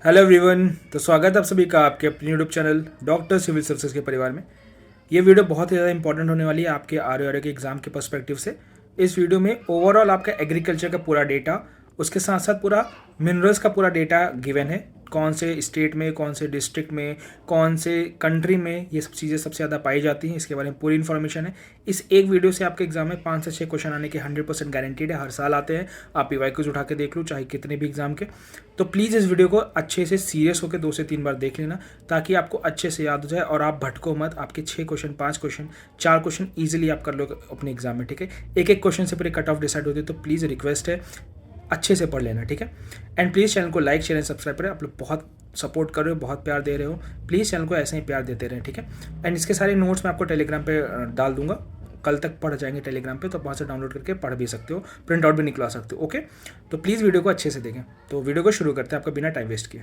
Hello everyone. तो स्वागत है आप सभी का आपके अपने YouTube channel doctor civil services के परिवार में। ये वीडियो बहुत ही ज़्यादा इंपॉर्टेंट होने वाली है आपके आर के एग्ज़ाम के पर्सपेक्टिव से। इस वीडियो में ओवरऑल आपका एग्रीकल्चर का पूरा डेटा, उसके साथ साथ पूरा मिनरल्स का पूरा डेटा गिवन है, कौन से स्टेट में, कौन से डिस्ट्रिक्ट में, कौन से कंट्री में ये सब चीज़ें सबसे ज़्यादा पाई जाती हैं, इसके बारे में पूरी इन्फॉर्मेशन है। इस एक वीडियो से आपके एग्जाम में 5 से 6 क्वेश्चन आने के 100% गारंटीड है। हर साल आते हैं, आप PYQs उठा के देख लो, चाहे कितने भी एग्जाम के। तो प्लीज़ इस वीडियो को अच्छे से सीरियस होकर 2 से 3 बार देख लेना, ताकि आपको अच्छे से याद हो जाए और आप भटको मत। आपके 6 क्वेश्चन, 5 क्वेश्चन, 4 क्वेश्चन ईजिली आप कर लो अपने एग्जाम में, ठीक है। एक एक क्वेश्चन से पूरे कट ऑफ डिसाइड होती है, तो प्लीज़ रिक्वेस्ट है अच्छे से पढ़ लेना, ठीक है। एंड प्लीज़ चैनल को लाइक, शेयर एंड सब्सक्राइब करें। आप लोग बहुत सपोर्ट कर रहे हो, बहुत प्यार दे रहे हो, प्लीज़ चैनल को ऐसे ही प्यार देते रहें, ठीक है। एंड इसके सारे नोट्स मैं आपको टेलीग्राम पे डाल दूंगा, कल तक पढ़ जाएंगे टेलीग्राम पे, तो वहाँ से डाउनलोड करके पढ़ भी सकते हो, प्रिंट आउट भी निकलवा सकते हो, ओके। तो प्लीज़ वीडियो को अच्छे से देखें। तो वीडियो को शुरू करते हैं आपका बिना टाइम वेस्ट किए।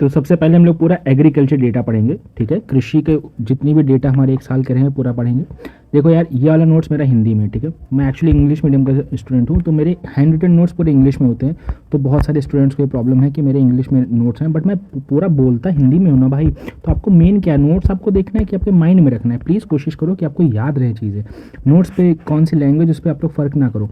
तो सबसे पहले हम लोग पूरा एग्रीकल्चर डेटा पढ़ेंगे, ठीक है। कृषि के जितनी भी डेटा हमारे एक साल के रहे हैं पूरा पढ़ेंगे। देखो यार, ये वाला नोट्स मेरा हिंदी में, ठीक है। मैं एक्चुअली इंग्लिश मीडियम का स्टूडेंट हूँ, तो मेरे हैंड रिटन नोट्स पूरे इंग्लिश में होते हैं। तो बहुत सारे स्टूडेंट्स को ये प्रॉब्लम है कि मेरे इंग्लिश में नोट्स हैं, बट मैं पूरा बोलता हिंदी में हूँ ना भाई। तो आपको मेन क्या, नोट्स आपको देखना है कि आपके माइंड में रखना है। प्लीज़ कोशिश करो कि आपको याद रहे चीज़ें। नोट्स पे कौन सी लैंग्वेज, उस पर आप लोग फ़र्क ना करो।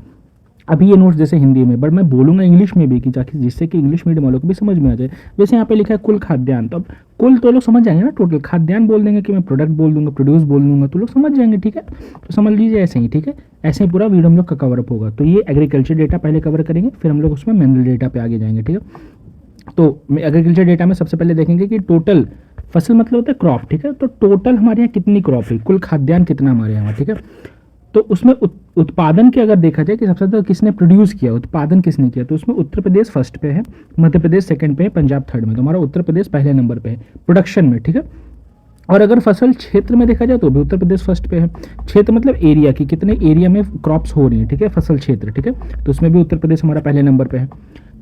अभी ये नोट्स जैसे हिंदी में, बट मैं बोलूँगा इंग्लिश में भी, कि ताकि जिससे कि इंग्लिश मीडियम वालों को भी समझ में आ जाए। जैसे यहाँ पे लिखा है कुल खाद्यान्न, तो अब कुल तो लोग समझ जाएंगे ना, टोटल। खाद्यान्न बोल देंगे कि मैं प्रोडक्ट बोल दूंगा, प्रोड्यूस बोल दूंगा, तो लोग समझ जाएंगे, ठीक है। तो समझ लीजिए ऐसे ही, ठीक है। ऐसे ही पूरा वीडियो हम लोग का कवरअप होगा। तो ये एग्रीकल्चर डेटा पहले कवर करेंगे, फिर हम लोग उसमें मिनरल डेटा पे आगे जाएंगे, ठीक है। तो एग्रीकल्चर डेटा में सबसे पहले देखेंगे कि टोटल फसल मतलब होता है क्रॉप, ठीक है। तो टोटल हमारे यहाँ कितनी क्रॉप है, कुल खाद्यान्न कितना हमारे यहाँ, ठीक है। तो उसमें उत्पादन के अगर देखा जाए कि सबसे ज़्यादा किसने प्रोड्यूस किया, उत्पादन किसने किया, तो उसमें उत्तर प्रदेश फर्स्ट पे है, मध्य प्रदेश सेकंड पे है, पंजाब थर्ड में। तो हमारा उत्तर प्रदेश पहले नंबर पे है प्रोडक्शन में, ठीक है। और अगर फसल क्षेत्र में देखा जाए तो भी उत्तर प्रदेश फर्स्ट पे है। क्षेत्र मतलब एरिया की, कितने एरिया में क्रॉप्स हो रही है, ठीक है, फसल क्षेत्र, ठीक है। तो उसमें भी उत्तर प्रदेश हमारा पहले नंबर पे है,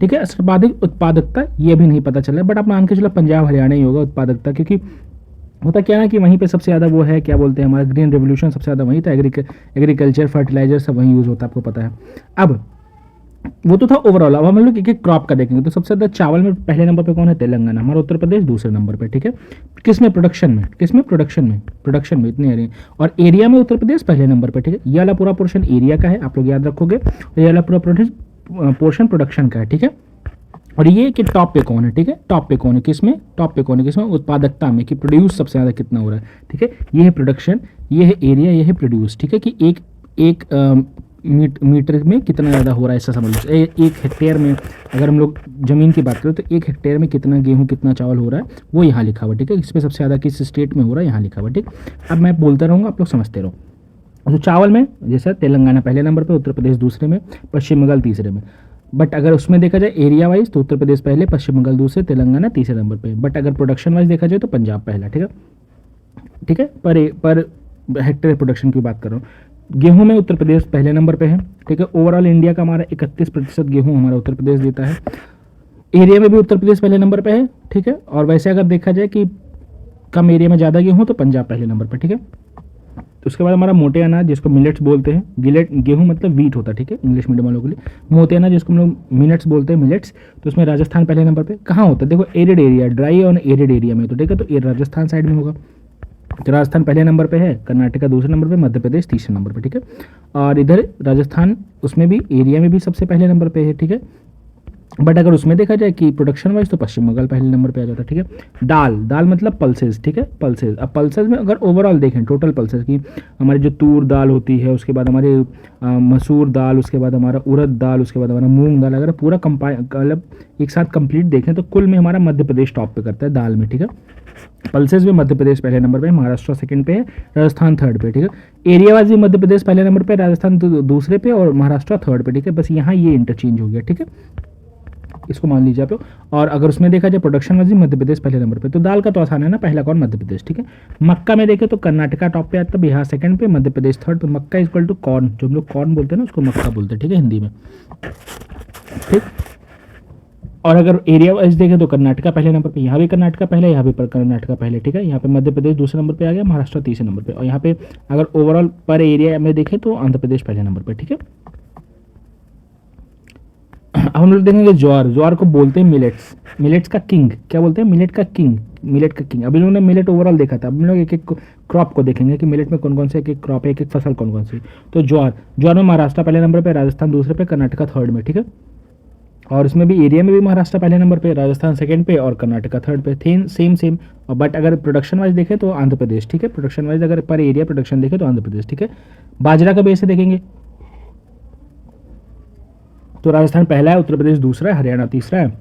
ठीक है। सर्वाधिक उत्पादकता ये भी नहीं पता चला, बट आप मान के चलो पंजाब हरियाणा ही होगा उत्पादकता, क्योंकि होता क्या है ना कि वहीं पे सबसे ज़्यादा वो है, क्या बोलते हैं, हमारा ग्रीन रेवोल्यूशन सबसे ज़्यादा वहीं था। एग्रीकल्चर, फर्टिलाइजर सब वहीं यूज़ होता है, आपको पता है। अब वो तो था ओवरऑल। अब हम लोग एक एक क्रॉप का देखेंगे। तो सबसे ज़्यादा चावल में पहले नंबर पे कौन है, तेलंगाना। हमारा उत्तर प्रदेश दूसरे नंबर पे, ठीक है। किसमें, प्रोडक्शन में, किसमें, प्रोडक्शन में इतने एरिया। और एरिया में उत्तर प्रदेश पहले नंबर पे, ठीक है। ये वाला पूरा पोर्शन एरिया का है, आप लोग याद रखोगे। ये वाला पूरा पोर्शन प्रोडक्शन का है, ठीक है। और ये कि टॉप पे कौन है, ठीक है। टॉप पे कौन है, किसमें, टॉप पे कौन है, किसमें, उत्पादकता में, कि प्रोड्यूस सबसे ज़्यादा कितना हो रहा है, ठीक है। ये है प्रोडक्शन, ये है एरिया, ये है प्रोड्यूस, ठीक है। कि एक मीटर में कितना ज़्यादा हो रहा है, ऐसा समझ लो। एक हेक्टेयर में अगर हम लोग ज़मीन की बात करें तो एक हेक्टेयर में कितना गेहूँ, कितना चावल हो रहा है, वो यहाँ लिखा हुआ, ठीक है। इस पर सबसे ज़्यादा किस स्टेट में हो रहा है, यहाँ लिखा हुआ, ठीक। अब मैं बोलता रहूँगा, आप लोग समझते रहो। तो चावल में जैसा तेलंगाना पहले नंबर पे, उत्तर प्रदेश दूसरे में, पश्चिम बंगाल तीसरे में। बट अगर उसमें देखा जाए एरिया वाइज तो उत्तर प्रदेश पहले, पश्चिम बंगाल दूसरे, तेलंगाना तीसरे नंबर पे। बट अगर प्रोडक्शन वाइज देखा जाए तो पंजाब पहला, ठीक है, ठीक है। पर हेक्टेयर प्रोडक्शन की बात कर रहा हूँ। गेहूं में उत्तर प्रदेश पहले नंबर पे है, ठीक है। ओवरऑल इंडिया का हमारा 31% गेहूं हमारा उत्तर प्रदेश देता है। एरिया में भी उत्तर प्रदेश पहले नंबर पे है, ठीक है। और वैसे अगर देखा जाए कि कम एरिया में ज़्यादा गेहूँ तो पंजाब पहले नंबर पर, ठीक है। तो उसके बाद हमारा मोटे अनाज जिसको मिलेट्स बोलते हैं, गेहूं मतलब वीट होता है, ठीक है, इंग्लिश मीडियम वालों के लिए। मोटे अनाज जिसको हम लोग मिलेट्स बोलते हैं, मिलेट्स। तो उसमें राजस्थान पहले नंबर पे कहाँ होता है, देखो एरिड एरिया, ड्राई और एरिड एरिया में, तो ठीक है। तो ये राजस्थान साइड में होगा, तो राजस्थान पहले नंबर पे है, कर्नाटका दूसरे नंबर पे, मध्य प्रदेश तीसरे नंबर पे, ठीक है। और इधर राजस्थान उसमें भी एरिया में भी सबसे पहले नंबर पे है, ठीक है। बट अगर उसमें देखा जाए कि प्रोडक्शन वाइज तो पश्चिम बंगाल पहले नंबर पे आ जाता है, ठीक है। दाल मतलब पल्सेस, ठीक है, पल्सेस। अब पल्सेस में अगर ओवरऑल देखें टोटल पल्सेस की, हमारी जो तूर दाल होती है, उसके बाद हमारे मसूर दाल, उसके बाद हमारा उड़द दाल, उसके बाद हमारा मूंग दाल, अगर पूरा मतलब एक साथ कंप्लीट देखें तो कुल में हमारा मध्य प्रदेश टॉप पे करता है दाल में, ठीक है। पल्सेस में मध्य प्रदेश पहले नंबर पे, महाराष्ट्र सेकंड पे है, राजस्थान थर्ड पे, ठीक है। एरिया वाइज भी मध्य प्रदेश पहले नंबर पे, राजस्थान दूसरे पे और महाराष्ट्र थर्ड पे, ठीक है। बस यहाँ ये इंटरचेंज हो गया, ठीक है, इसको मान लीजिए आप। और अगर उसमें देखा जाए प्रोडक्शन वाइज मध्य प्रदेश पहले नंबर पे, तो दाल का तो आसान है ना, पहला कौन, मध्य प्रदेश, ठीक है। मक्का में देखें तो कर्नाटका टॉप पे आता है, बिहार सेकंड पे, मध्य प्रदेश थर्ड पे। मक्का इक्वल टू कॉर्न, जो हम लोग कॉर्न बोलते हैं ना उसको मक्का बोलते हैं, ठीक है, हिंदी में, ठीक। और अगर एरिया वाइज देखें तो कर्नाटका पहले नंबर पे, यहाँ भी कर्नाटका पहले, यहाँ भी कर्नाटका पहले, ठीक है। यहाँ पे मध्य प्रदेश दूसरे नंबर पे आ गया, महाराष्ट्र तीसरे नंबर पे। और यहाँ पे अगर ओवरऑल पर एरिया में देखें तो आंध्र प्रदेश पहले नंबर पे, ठीक है। अब हम लोग देखेंगे ज्वार। ज्वार को बोलते हैं मिलेट्स। मिलेट्स का किंग क्या बोलते हैं? मिलेट का किंग। मिलेट का किंग। अभी लोगों ने मिलेट ओवरऑल देखा था, अब हम लोग एक एक क्रॉप को देखेंगे कि मिलेट में कौन कौन से एक एक क्रॉप है, एक एक फसल कौन कौन सी। तो ज्वार, ज्वार में महाराष्ट्र पहले नंबर पे, राजस्थान दूसरे पे, कर्नाटका थर्ड में, ठीक है। और इसमें भी एरिया में भी महाराष्ट्र पहले नंबर पे, राजस्थान सेकंड पे और कर्नाटका थर्ड पे थे, सेम सेम। बट अगर प्रोडक्शन वाइज देखें तो आंध्र प्रदेश, ठीक है। प्रोडक्शन वाइज अगर पर एरिया प्रोडक्शन देखें तो आंध्र प्रदेश, ठीक है। बाजरा का बेस से देखेंगे तो राजस्थान पहला है, उत्तर प्रदेश दूसरा है, हरियाणा तीसरा है,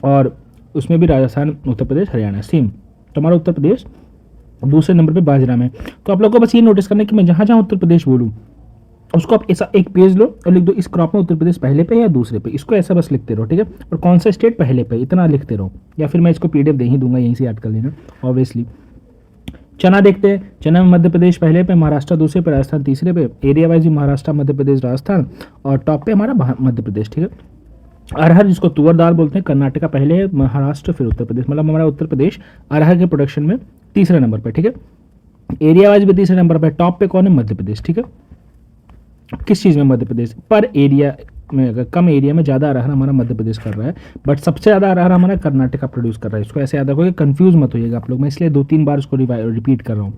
और उसमें भी राजस्थान, उत्तर प्रदेश, हरियाणा सेम। तो हमारा उत्तर प्रदेश दूसरे नंबर पे बाजरा में। तो आप लोग को बस ये नोटिस करना है कि मैं जहाँ जहाँ उत्तर प्रदेश बोलूँ उसको आप ऐसा एक पेज लो और लिख दो इस क्रॉप में उत्तर प्रदेश पहले पे या दूसरे पे, इसको ऐसा बस लिखते रहो, ठीक है। और कौन सा स्टेट पहले पे, इतना लिखते रहो, या फिर मैं इसको पीडीएफ दे ही दूंगा, यहीं से याद कर लेना ऑब्वियसली। चना देखते हैं। चना में मध्य प्रदेश पहले पे, महाराष्ट्र दूसरे पे, राजस्थान तीसरे पे। एरिया वाइज भी महाराष्ट्र, मध्य प्रदेश, राजस्थान, और टॉप पे हमारा मध्य प्रदेश, ठीक है। अरहर जिसको तुअर दाल बोलते हैं, कर्नाटका पहले है, महाराष्ट्र फिर उत्तर प्रदेश, मतलब हमारा उत्तर प्रदेश अरहर के प्रोडक्शन में तीसरे नंबर पे, ठीक है। एरिया वाइज भी तीसरे नंबर पे। टॉप पे कौन है? मध्य प्रदेश, ठीक है। किस चीज़ में? मध्य प्रदेश। पर एरिया में अगर कम एरिया में ज़्यादा अरहर हमारा मध्य प्रदेश कर रहा है, बट सबसे ज़्यादा अरहर हमारा कर्नाटका प्रोड्यूस कर रहा है। इसको ऐसे याद रखोगे, कंफ्यूज मत होइएगा आप लोग, मैं इसलिए 2-3 बार इसको रिपीट कर रहा हूँ।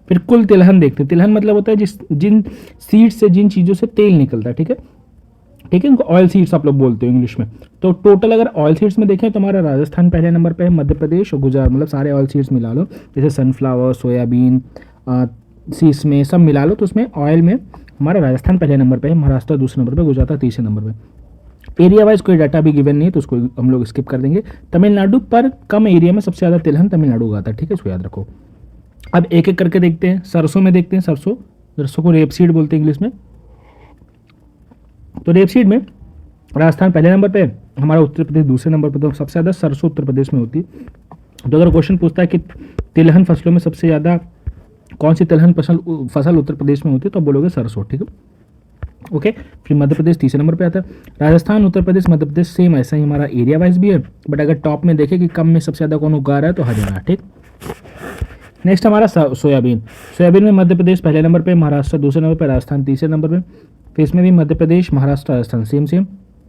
फिर कुल तिलहन देखते हैं। तिलहन मतलब होता है जिन सीड से, जिन चीज़ों से तेल निकलता है, ठीक है, ठीक है। इनको ऑयल सीड्स आप लोग बोलते हो इंग्लिश में। तो टोटल अगर ऑयल सीड्स में देखें तो हमारा राजस्थान पहले नंबर पे है, मध्य प्रदेश और गुजरात, मतलब सारे ऑयल सीड्स मिला लो, जैसे सनफ्लावर, सोयाबीन, सीड्स में सब मिला लो, तो उसमें ऑयल में हमारा राजस्थान पहले नंबर पे है, महाराष्ट्र दूसरे नंबर पे, गुजरात तीसरे नंबर पे। एरिया वाइज कोई डाटा भी गिवन नहीं है तो उसको हम लोग स्किप कर देंगे। तमिलनाडु पर कम एरिया में सबसे ज़्यादा तिलहन तमिलनाडु उगाता है, ठीक है, इसको याद रखो। अब एक एक करके देखते हैं। सरसों में देखते हैं। सरसों, सरसों को रेपसीड बोलते हैं इंग्लिश में। तो रेपसीड में राजस्थान पहले नंबर पे, हमारा उत्तर प्रदेश दूसरे नंबर पे। तो सबसे ज़्यादा सरसों उत्तर प्रदेश में होती है। तो अगर क्वेश्चन पूछता है कि तिलहन फसलों में सबसे ज़्यादा कौन सी तिलहन फसल उत्तर प्रदेश में होती है, तो बोलोगे सरसों, ठीक है, ओके। फिर मध्य प्रदेश तीसरे नंबर पे आता है। राजस्थान, उत्तर प्रदेश, मध्य प्रदेश सेम ऐसा ही हमारा एरिया वाइज भी है, बट अगर टॉप में देखें कि कम में सबसे ज़्यादा कौन उगा रहा है तो हरियाणा, ठीक। नेक्स्ट हमारा सोयाबीन। सोयाबीन में मध्य प्रदेश पहले नंबर पे, महाराष्ट्र दूसरे नंबर पे, राजस्थान तीसरे नंबर पे। फिर इसमें भी Madhya Pradesh, Maharashtra, Rajasthan same same,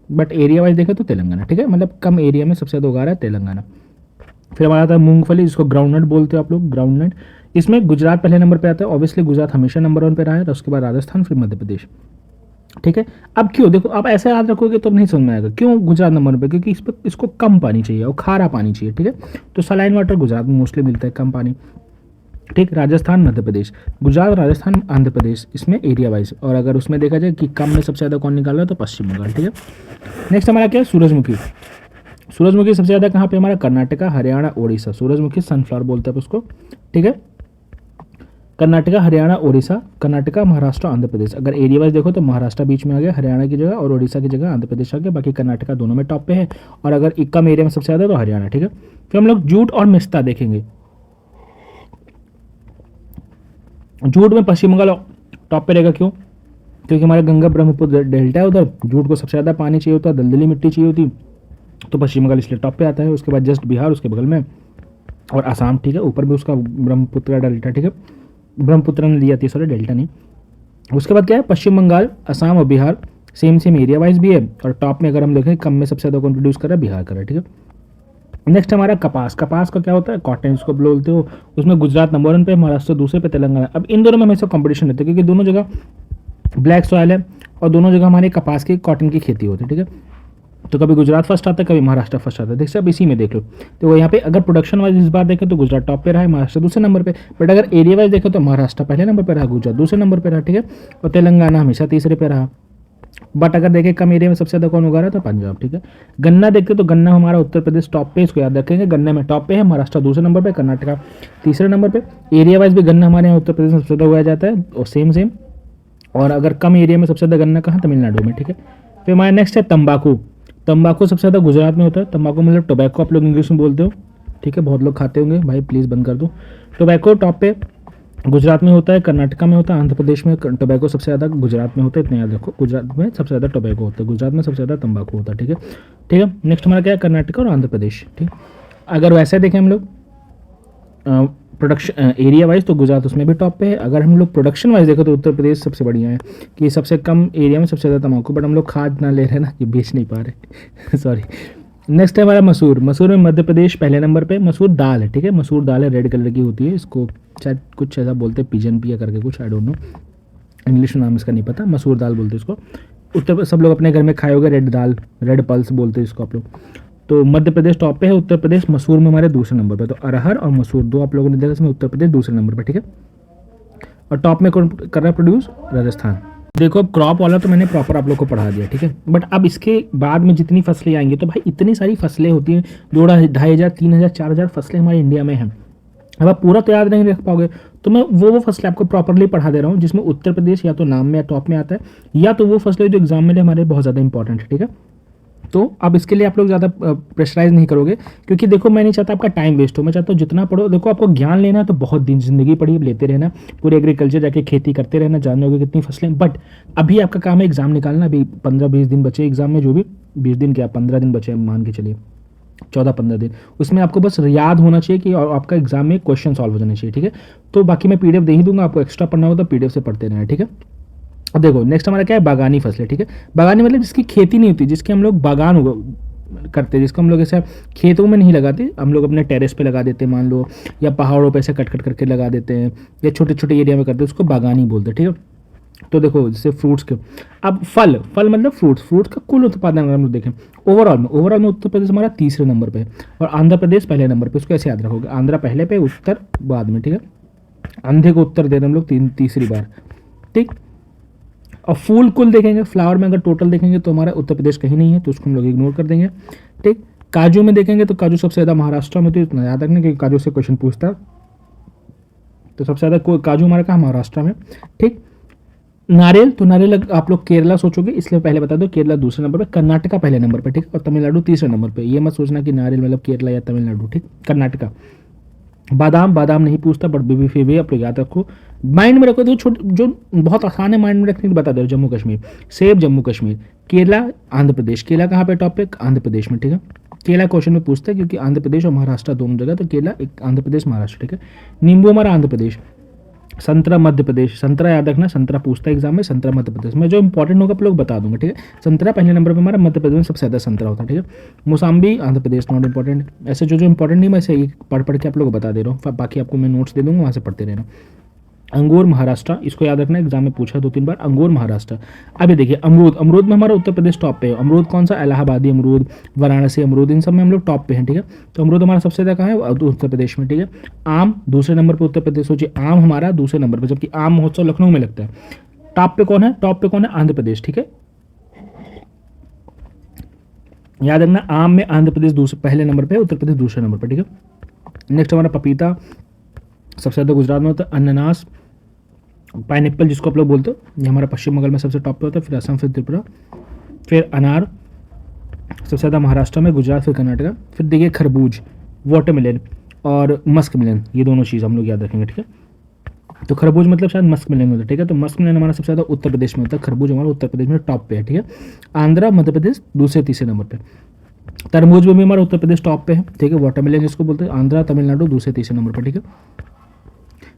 but area wise देखें तो तेलंगाना, ठीक है, मतलब कम एरिया में सबसे ज़्यादा उगा रहा है तेलंगाना। फिर हमारा आता है मूंगफली, जिसको ग्राउंडनट बोलते हो आप लोग, ग्राउंडनट। इसमें गुजरात पहले नंबर पे आता है, ऑब्वियसली गुजरात हमेशा नंबर 1 पे रहा है, तो उसके बाद राजस्थान, फिर मध्य प्रदेश, ठीक है। अब क्यों, देखो आप ऐसे याद रखोगे तो नहीं समझ में आएगा क्यों गुजरात नंबर पे, क्योंकि इस पर इसको कम पानी चाहिए और खारा पानी चाहिए, ठीक है। तो सलाइन वाटर गुजरात में मोस्टली मिलता है, कम पानी, ठीक। राजस्थान, मध्य प्रदेश, गुजरात, राजस्थान, आंध्र प्रदेश, इसमें एरिया वाइज। और अगर उसमें देखा जाए कि कम में सबसे ज़्यादा कौन निकाल रहा है तो पश्चिम बंगाल, ठीक है। नेक्स्ट हमारा क्या है? सूरजमुखी। सूरजमुखी सबसे ज़्यादा कहाँ पे? हमारा कर्नाटका, हरियाणा, उड़ीसा। सूरजमुखी सनफ्लावर बोलते हैं उसको, ठीक है। कर्नाटका, हरियाणा, उड़ीसा, कर्नाटका, महाराष्ट्र, आंध्र प्रदेश। अगर एरिया वाइज देखो तो महाराष्ट्र बीच में आ गया, हरियाणा की जगह, और उड़ीसा की जगह आंध्र प्रदेश आ गया, बाकी कर्नाटका दोनों में टॉप पे है। और अगर कम एरिया में सबसे ज़्यादा तो हरियाणा, ठीक है। फिर हम लोग जूट और मेस्ता देखेंगे। जूट में पश्चिम बंगाल टॉप पे रहेगा, क्यों? क्योंकि हमारे गंगा ब्रह्मपुत्र डेल्टा है, उधर जूट को सबसे ज़्यादा पानी चाहिए होता है, दलदली मिट्टी चाहिए होती, तो पश्चिम बंगाल इसलिए टॉप पे आता है। उसके बाद जस्ट बिहार, उसके बगल में, और असम, ठीक है, ऊपर भी उसका ब्रह्मपुत्र डेल्टा, ठीक है, ब्रह्मपुत्र ने लिया थी, सॉरी डेल्टा नहीं। उसके बाद क्या है? पश्चिम बंगाल, असम और Bihar same same area wise भी है, और टॉप में अगर हम देखें कम में सबसे ज़्यादा कौन प्रोड्यूस कर रहा है? बिहार कर रहा है, ठीक है। नेक्स्ट हमारा कपास। कपास का क्या होता है? कॉटन इसको बोलते हो। उसमें गुजरात नंबर 1 पे, महाराष्ट्र दूसरे पे, तेलंगाना। अब इन दोनों में हमेशा कंपटीशन रहता है, क्योंकि दोनों जगह ब्लैक सॉइल है और दोनों जगह हमारे कपास की, कॉटन की खेती होती है, ठीक है। तो कभी गुजरात फर्स्ट आता है, कभी महाराष्ट्र फर्स्ट आता है, देखिए अब इसी में देख लो। तो यहाँ पे अगर प्रोडक्शन वाइज इस बार देखें तो गुजरात टॉप पे रहा है, महाराष्ट्र दूसरे नंबर पे। बट अगर एरिया वाइज देखें तो महाराष्ट्र पहले नंबर पे रहा, गुजरात दूसरे नंबर पे रहा, ठीक है, और तेलंगाना हमेशा तीसरे पे रहा। बट अगर देखें कम एरिया में सबसे ज़्यादा कौन उगा रहा है तो पंजाब, ठीक है। गन्ना देखते तो गन्ना हमारा उत्तर प्रदेश टॉप पे, इसको याद रखेंगे, गन्ने में टॉप पे है, महाराष्ट्र दूसरे नंबर पे, कर्नाटका तीसरे नंबर पे। एरिया वाइज भी गन्ना हमारे यहाँ उत्तर प्रदेश में सबसे ज़्यादा उगाया जाता है, और सेम सेम। और अगर कम एरिया में सबसे ज़्यादा गन्ना कहाँ? तमिलनाडु में, ठीक है। फिर हमारा नेक्स्ट है तंबाकू। तंबाकू सबसे ज़्यादा गुजरात में होता है। तंबाकू मतलब टोबैको आप लोग इंग्लिश में बोलते हो, ठीक है, बहुत लोग खाते होंगे, भाई प्लीज़ बंद कर दो। टोबैको टॉप पे गुजरात में होता है, कर्नाटका में होता है, आंध्र प्रदेश में टोबैको सबसे ज़्यादा गुजरात में होता है, इतना याद रखो। गुजरात में सबसे ज़्यादा टोबैको होता है, गुजरात में सबसे ज़्यादा तंबाकू होता है, ठीक है, ठीक है। नेक्स्ट हमारा क्या है? कर्नाटका और आंध्र प्रदेश, ठीक। अगर वैसे देखें हम लोग प्रोडक्शन एरिया वाइज तो गुजरात उसमें भी टॉप पे है। अगर हम लोग प्रोडक्शन वाइज देखो तो उत्तर प्रदेश सबसे बढ़िया है कि सबसे कम एरिया में सबसे ज़्यादा तम्बाकू, बट हम लोग खाद ना ले रहे हैं ना, ये बेच नहीं पा रहे सॉरी। नेक्स्ट है हमारा मसूर। मसूर में मध्य प्रदेश पहले नंबर पे। मसूर दाल है, ठीक है, मसूर दाल है, रेड कलर की होती है, इसको शायद कुछ ऐसा बोलते हैं पिजन पिया करके कुछ, आई डोंट नो, इंग्लिश में नाम इसका नहीं पता, मसूर दाल बोलते हैं इसको। उत्तर सब लोग अपने घर में खाए होंगे रेड दाल, रेड पल्स बोलते हैं इसको आप लोग। तो मध्य प्रदेश टॉप पे है, उत्तर प्रदेश मसूर में हमारे दूसरे नंबर पे। तो अरहर और मसूर दो आप लोगों ने देखा, इसमें उत्तर प्रदेश दूसरे नंबर पे, ठीक है। और टॉप में कौन कर रहा है प्रोड्यूस? राजस्थान। देखो अब क्रॉप वाला तो मैंने प्रॉपर आप लोग को पढ़ा दिया, ठीक है, बट अब इसके बाद में जितनी फसलें आएंगी तो भाई इतनी सारी फसलें होती हैं, 2,500 3,000 4,000 फसलें हमारे इंडिया में हैं। अब आप पूरा तो याद नहीं रख पाओगे, तो मैं वो फसलें आपको प्रॉपरली पढ़ा दे रहा हूँ जिसमें उत्तर प्रदेश या तो नाम में या टॉप में आता है, या तो वो फसलें जो एग्जाम में हमारे बहुत ज़्यादा इंपॉर्टेंट है, ठीक है। तो अब इसके लिए आप लोग ज़्यादा प्रेशराइज नहीं करोगे, क्योंकि देखो मैं नहीं चाहता आपका टाइम वेस्ट हो, मैं चाहता हूँ जितना पढ़ो। देखो आपको ज्ञान लेना है तो बहुत दिन ज़िंदगी पढ़ी लेते रहना, पूरे एग्रीकल्चर जाके खेती करते रहना, जानने होगे कितनी फसलें, बट अभी आपका काम है एग्जाम निकालना। अभी 15-20 दिन बचे एग्जाम में, जो भी 20 दिन क्या 15 दिन बचे मान के चलिए, 14-15 दिन, उसमें आपको बस याद होना चाहिए कि और आपका एग्जाम में क्वेश्चन सॉल्व हो जाने चाहिए, ठीक है। तो बाकी मैं पीडीएफ दे ही दूंगा, आपको एक्स्ट्रा पढ़ना हो तो पीडीएफ से पढ़ते रहना, ठीक है। अब देखो नेक्स्ट हमारा क्या है, बागानी फसलें, ठीक है। बागानी मतलब जिसकी खेती नहीं होती, जिसके हम लोग बागान करते हैं, जिसको हम लोग ऐसे खेतों में नहीं लगाते, हम लोग अपने टेरेस पे लगा देते हैं मान लो, या पहाड़ों पे ऐसे कट कट करके लगा देते हैं, या छोटे छोटे एरिया में करते हैं, उसको बागानी बोलते हैं, ठीक है। तो देखो जैसे फ्रूट्स के, अब फल मतलब फ्रूट्स का कुल उत्पादन अगर हम लोग देखें ओवरऑल में उत्तर प्रदेश हमारा तीसरे नंबर पे और आंध्र प्रदेश पहले नंबर पे। उसको ऐसे याद रखोगे, आंध्र पहले पे, उत्तर बाद में, ठीक है। अंधे को उत्तर दे रहे हम लोग तीसरी बार, ठीक। और फूल कुल देखेंगे, फ्लावर में अगर टोटल देखेंगे तो हमारा उत्तर प्रदेश कहीं नहीं है, तो उसको हम लोग इग्नोर कर देंगे, ठीक। काजू में देखेंगे तो काजू सबसे ज़्यादा महाराष्ट्र में, तो इतना याद रखना कि काजू से क्वेश्चन पूछता है, तो सबसे ज़्यादा काजू हमारा कहाँ, महाराष्ट्र में, ठीक। नारियल, तो नारियल आप लोग केरला सोचोगे, इसलिए पहले बता दो केरला दूसरे नंबर पे, कर्नाटका पहले नंबर पे, ठीक, और तमिलनाडु तीसरे नंबर पे। ये मत सोचना कि नारियल मतलब केरला या तमिलनाडु, ठीक, कर्नाटका। बादाम नहीं पूछता, बट बेबी फिर भी आप लोग याद रखो, माइंड में रखो। तो जो बहुत आसान है माइंड में रखने की बता दे रहा हूँ, जम्मू कश्मीर, सेब जम्मू कश्मीर, केरला आंध्र प्रदेश। केरला कहाँ पे टॉप पे, आंध्र प्रदेश में, ठीक है। केरला क्वेश्चन में पूछता है क्योंकि आंध्र प्रदेश और महाराष्ट्र दोनों जगह, तो केरला एक आंध्र प्रदेश महाराष्ट्र, ठीक है। नींबू हमारा आंध्र प्रदेश, संतरा मध्य प्रदेश, संतरा याद रखना, संतरा पूछता है एग्जाम में, संतरा मध्य प्रदेश में। जो इंपॉर्टेंट होगा आप लोग बता दूंगा, ठीक है। संतरा पहले नंबर पे हमारा, मध्य प्रदेश में सबसे ज़्यादा संतरा होता है, ठीक है। मौसम्बी आंध्र प्रदेश, नॉट इंपॉर्टेंट। ऐसे जो इंपॉर्टेंट नहीं, मैं ऐसे एक पढ़ के आप लोग को बता दे रहा हूँ, बाकी आपको मैं नोट्स दे दूँगा, वहाँ से पढ़ते रहना। अंगूर महाराष्ट्र, इसको याद रखना, एग्जाम में पूछा 2-3 बार, अंगूर महाराष्ट्र। अब ये देखिए अमरूद में हमारा उत्तर प्रदेश टॉप पे है। अमरूद कौन सा, इलाहाबादी अमरूद, वाराणसी अमरूद, इन सब में हम लोग टॉप पे हैं, ठीक है। तो अमरूद हमारा सबसे ज़्यादा कहाँ है, उत्तर प्रदेश में, ठीक है। आम दूसरे नंबर पर उत्तर प्रदेश, सोचिए आम हमारा दूसरे नंबर पर, जबकि आम महोत्सव लखनऊ में लगता है। टॉप पे कौन है, आंध्र प्रदेश, ठीक है। याद रखना आम में आंध्र प्रदेश पहले नंबर पे, उत्तर प्रदेश दूसरे नंबर पर, ठीक है। नेक्स्ट हमारा पपीता सबसे ज़्यादा गुजरात में होता है। अनानास, पाइनएप्पल जिसको आप लोग बोलते हो, ये हमारा पश्चिम बंगाल में सबसे टॉप पे होता है, फिर असम, फिर त्रिपुरा, फिर अनार सबसे ज़्यादा महाराष्ट्र में, गुजरात, फिर कर्नाटका। फिर देखिए खरबूज, वाटरमेलन और मस्क मिलन, ये दोनों चीज़ हम लोग याद रखेंगे, ठीक है। तो खरबूज मतलब शायद मस्क मिलन होता है, ठीक है। तो मस्क मिलन हमारा सबसे ज़्यादा उत्तर प्रदेश में होता है, खरबूज हमारा उत्तर प्रदेश में टॉप पे है, ठीक है। आंध्र मध्य प्रदेश दूसरे तीसरे नंबर पे। तरबूज में भी हमारा उत्तर प्रदेश टॉप पे है, ठीक है। वाटरमेलन जिसको बोलते हैं, आंध्र तमिलनाडु दूसरे तीसरे नंबर पर, ठीक है।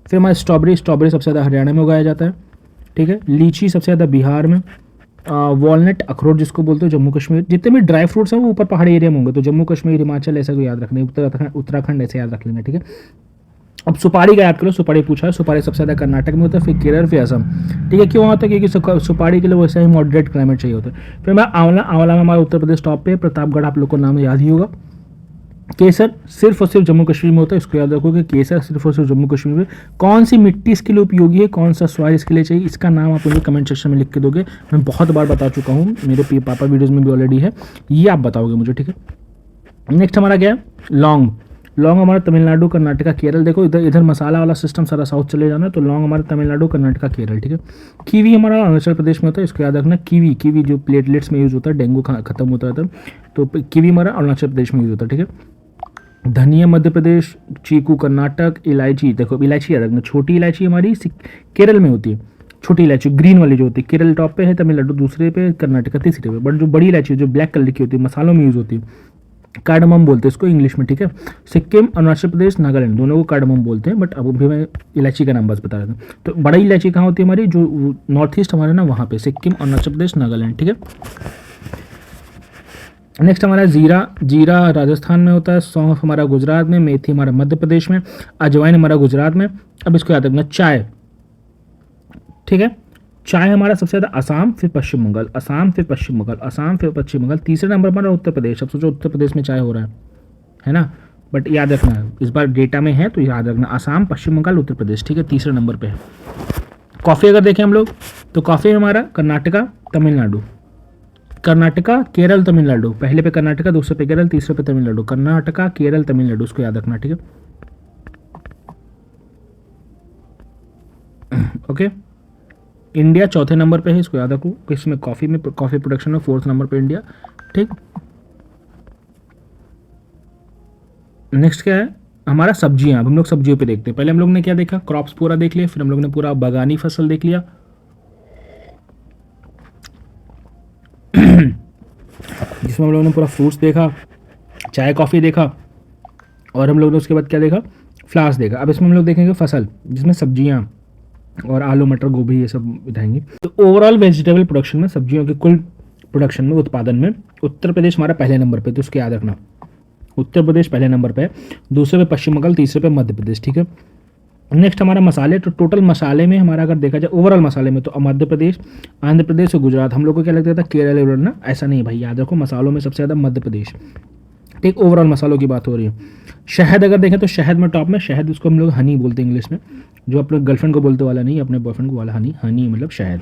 फिर हमारा स्ट्रॉबेरी सबसे ज़्यादा हरियाणा में उगाया जाता है, ठीक है। लीची सबसे ज़्यादा बिहार में। वॉलनट, अखरोट जिसको बोलते हो, जम्मू कश्मीर। जितने भी ड्राई फ्रूट्स हैं वो ऊपर पहाड़ी एरिया में होंगे, तो जम्मू कश्मीर, हिमाचल ऐसा को याद रखना, उत्तराखंड ऐसे याद रख लेना, ठीक है। अब सुपारी का याद करो, सुपारी पूछा है, सुपारी सबसे ज़्यादा कर्नाटक में होता है, फिर केरल, फिर असम, ठीक है। क्यों होता है, क्योंकि सुपारी के लिए वैसे ही मॉडरेट क्लाइमेट चाहिए होता है। फिर मैं आंवला में हमारा उत्तर प्रदेश टॉप पे, प्रतापगढ़ आप लोग को नाम याद ही होगा। केसर सिर्फ और सिर्फ जम्मू कश्मीर में होता है, इसको याद रखो कि केसर सिर्फ और सिर्फ जम्मू कश्मीर में। कौन सी मिट्टी इसके लिए उपयोगी है, कौन सा सॉइल इसके लिए चाहिए, इसका नाम आप मुझे कमेंट सेक्शन में लिख के दोगे। मैं बहुत बार बता चुका हूँ, मेरे पापा वीडियोज़ में भी ऑलरेडी है, ये आप बताओगे मुझे, ठीक है। नेक्स्ट हमारा क्या है, लौंग हमारा तमिलनाडु, कर्नाटका, केरल। देखो इधर मसाला वाला सिस्टम सारा साउथ चले जाना है, तो लौंग हमारा तमिलनाडु, कर्नाटका, केरल, ठीक है। कीवी हमारा अरुणाचल प्रदेश में होता है, इसको याद रखना। कीवी जो प्लेटलेट्स में यूज़ होता है, डेंगू खत्म होता है तो कीवी हमारा अरुणाचल प्रदेश में यूज़ होता है, ठीक है। धनिया मध्य प्रदेश, चीकू कर्नाटक, इलायची, देखो इलायची याद रखना, छोटी इलायची हमारी केरल में होती है, छोटी इलायची ग्रीन वाली जो होती है, केरल टॉप पे है, तमिलनाडु दूसरे पे, कर्नाटका तीसरे पे। बट जो बड़ी इलायची जो ब्लैक कलर की होती है, मसालों में यूज़ होती है, कार्डमम बोलते हैं इसको इंग्लिश में, ठीक है। सिक्किम, अरुणाचल प्रदेश, नागालैंड, दोनों को कार्डमम बोलते हैं, बट अब भी मैं इलायची का नाम बस बता रहा था। तो बड़ा इलायची कहाँ होती है हमारी, जो नॉर्थ ईस्ट हमारा ना, वहाँ पे सिक्किम, अरुणाचल प्रदेश, नागालैंड, ठीक है। नेक्स्ट हमारा जीरा, जीरा राजस्थान में होता है, सौंफ हमारा गुजरात में, मेथी हमारा मध्य प्रदेश में, अजवाइन हमारा गुजरात में। अब इसको याद रखना, चाय, ठीक है, चाय हमारा सबसे ज़्यादा असम, फिर पश्चिम बंगाल, असम फिर पश्चिम बंगाल, असम फिर पश्चिम बंगाल, तीसरे नंबर पर उत्तर प्रदेश। अब सोचो उत्तर प्रदेश में चाय हो रहा है ना, बट याद रखना इस बार डेटा में है तो याद रखना, असम, पश्चिम बंगाल, उत्तर प्रदेश, ठीक है, तीसरे नंबर पे है। कॉफ़ी अगर देखें हम लोग तो कॉफ़ी हमारा कर्नाटका, तमिलनाडु, कर्नाटका, केरल, तमिलनाडु, पहले पे कर्नाटका, दूसरे पे केरल, तीसरे पे तमिलनाडु, कर्नाटका, केरल, तमिलनाडु, उसको याद रखना, ठीक है। ओके, इंडिया चौथे नंबर पे है, इसको याद रखो, किसमें, कॉफ़ी में, कॉफ़ी प्रोडक्शन में फोर्थ नंबर पे इंडिया, ठीक। नेक्स्ट क्या है हमारा, सब्जियां। अब हम लोग सब्जियों पे देखते हैं। पहले हम लोग ने क्या देखा, क्रॉप्स पूरा देख लिया, फिर हम लोग ने पूरा बागानी फसल देख लिया, जिसमें हम लोगों ने पूरा फ्रूट्स देखा, चाय कॉफ़ी देखा, और हम लोग ने उसके बाद क्या देखा, फ्लावर्स देखा। अब इसमें हम लोग देखेंगे फसल, जिसमें सब्जियां और आलू, मटर, गोभी, ये सब बताएंगे। तो ओवरऑल वेजिटेबल प्रोडक्शन में, सब्जियों के कुल प्रोडक्शन में, उत्पादन में उत्तर प्रदेश हमारा पहले नंबर पे, तो उसको याद रखना, उत्तर प्रदेश पहले नंबर पे है, दूसरे पे पश्चिम बंगाल, तीसरे पे मध्य प्रदेश, ठीक है। नेक्स्ट हमारा मसाले, तो टोटल मसाले में हमारा अगर देखा जाए ओवरऑल मसाले में, तो मध्य प्रदेश, आंध्र प्रदेश और गुजरात। हम लोग को क्या लगता था केरल ना, ऐसा नहीं भाई, याद रखो मसालों में सबसे ज़्यादा मध्य प्रदेश, ठीक। ओवरऑल मसालों की बात हो रही है। शहद अगर देखें तो शहद में टॉप में, शहद उसको हम लोग हनी बोलते हैं इंग्लिश में, जो अपने गर्लफ्रेंड को बोलते वाला नहीं, अपने बॉयफ्रेंड को वाला हनी, हनी मतलब शहद।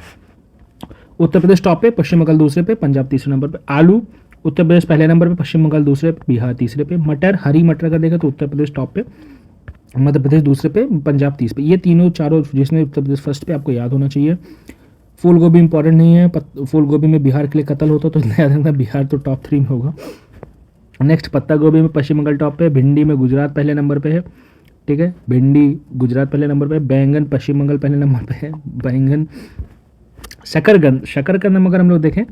उत्तर प्रदेश टॉप पे, पश्चिम बंगाल दूसरे पे, पंजाब तीसरे नंबर पे। आलू उत्तर प्रदेश पहले नंबर पे, पश्चिम बंगाल दूसरे पे, बिहार तीसरे पे। मटर, हरी मटर अगर देखा तो उत्तर प्रदेश टॉप पे, मध्य प्रदेश दूसरे पे, पंजाब तीसरे पे। ये तीनों चारों, जिसमें उत्तर प्रदेश फर्स्ट पे, आपको याद होना चाहिए। फूल गोभी इंपॉर्टेंट नहीं है, फूल गोभी में बिहार के लिए कत्ल होता तो याद रखना, बिहार तो टॉप 3 में होगा। नेक्स्ट पत्ता गोभी में पश्चिम बंगाल टॉप पे, भिंडी में गुजरात पहले नंबर पे है, ठीक है, भिंडी गुजरात पहले नंबर पे। बैंगन पश्चिम बंगाल पहले नंबर पे है, बैंगन। शकरकंद, शकरकंद अगर हम लोग देखें,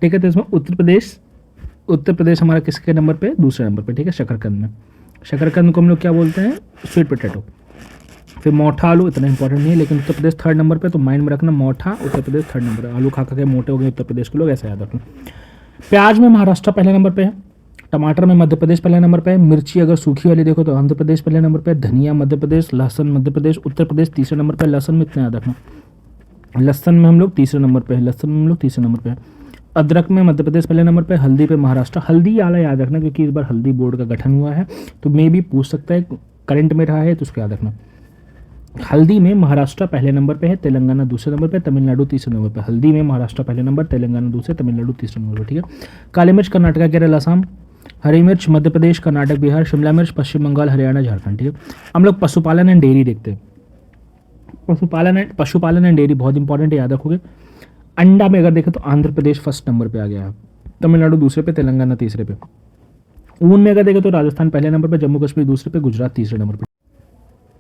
ठीक है, तो इसमें उत्तर प्रदेश हमारा किसके नंबर पे, दूसरे नंबर पे, ठीक है, शकरकंद में। शकरकंद को हम लोग क्या बोलते हैं, स्वीट पोटैटो। फिर मोटा आलू, इतना इंपॉर्टेंट नहीं है, लेकिन उत्तर प्रदेश थर्ड नंबर पे, तो माइंड में रखना, मोटा उत्तर प्रदेश थर्ड नंबर है। आलू खा के मोटे हो गए उत्तर प्रदेश के लोग, ऐसा याद रखना। प्याज में महाराष्ट्र पहले नंबर पे है, टमाटर में मध्य प्रदेश पहले नंबर पे है, मिर्ची अगर सूखी वाली देखो तो आंध्र प्रदेश पहले नंबर पे, धनिया मध्य प्रदेश, लहसुन मध्य प्रदेश, उत्तर प्रदेश तीसरे नंबर पे। लहसुन में इतना याद रखना, लहसुन में हम लोग तीसरे नंबर पे है, लहसुन में हम लोग तीसरे नंबर पे है। अदरक में मध्य प्रदेश पहले नंबर पे, हल्दी पे महाराष्ट्र। हल्दी आला याद रखना, क्योंकि इस बार हल्दी बोर्ड का गठन हुआ है, तो मे भी पूछ सकता है, करंट में रहा है, तो उसको याद रखना। हल्दी में महाराष्ट्र पहले नंबर पे है, तेलंगाना दूसरे नंबर पे, तमिलनाडु तीसरे नंबर पे। हल्दी में महाराष्ट्र पहले नंबर, तेलंगाना दूसरे, तमिलनाडु तीसरे नंबर पे, ठीक है। काली मिर्च कर्नाटका, केरल, असम। हरी मिर्च मध्य प्रदेश, कर्नाटक, बिहार। शिमला मिर्च पश्चिम बंगाल, हरियाणा, झारखंड, ठीक है। हम लोग पशुपालन एंड डेयरी देखते हैं। पशुपालन एंड डेयरी बहुत इंपॉर्टेंट है, याद रखोगे। अंडा में अगर देखें तो आंध्र प्रदेश फर्स्ट नंबर पे आ गया है, तमिलनाडु दूसरे पे, तेलंगाना तीसरे पे। ऊन में अगर देखें तो राजस्थान पहले नंबर पे, जम्मू कश्मीर दूसरे पे, गुजरात तीसरे नंबर पे।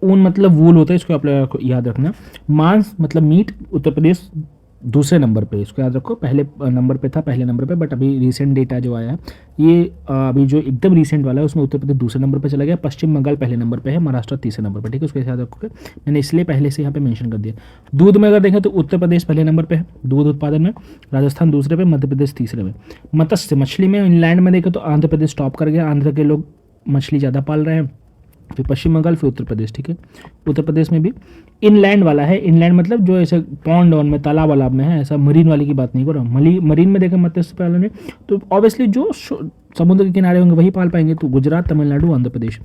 ऊन मतलब वूल होता है, इसको आप लोग याद रखना। मांस मतलब मीट, उत्तर प्रदेश दूसरे नंबर पे, इसको याद रखो। पहले नंबर पे था, पहले नंबर पे, बट अभी रिसेंट डेटा जो आया है, ये अभी जो एकदम रिसेंट वाला है, उसमें उत्तर प्रदेश दूसरे नंबर पे चला गया। पश्चिम बंगाल पहले नंबर पे है, महाराष्ट्र तीसरे नंबर पे, ठीक है, उसको याद रखोगे। मैंने इसलिए पहले से यहाँ पे मेंशन कर दिया। दूध में अगर देखें तो उत्तर प्रदेश पहले नंबर पे है दूध उत्पादन में, राजस्थान दूसरे पे, मध्य प्रदेश तीसरे में। मत्स्य, मछली में इंलैंड में देखें तो आंध्र प्रदेश टॉप कर गया, आंध्र के लोग मछली ज़्यादा पाल रहे हैं, फिर पश्चिम बंगाल, फिर उत्तर प्रदेश, ठीक है। उत्तर प्रदेश में भी इनलैंड वाला है, इनलैंड मतलब जो ऐसे पॉन्ड ऑन में, तालाब वालाब में है, ऐसा मरीन वाली की बात नहीं कर रहा हूँ। मरीन में देखें मत्स्य पालन है, तो ऑब्वियसली जो समुद्र के किनारे होंगे वही पाल पाएंगे, तो गुजरात, तमिलनाडु, आंध्र प्रदेश।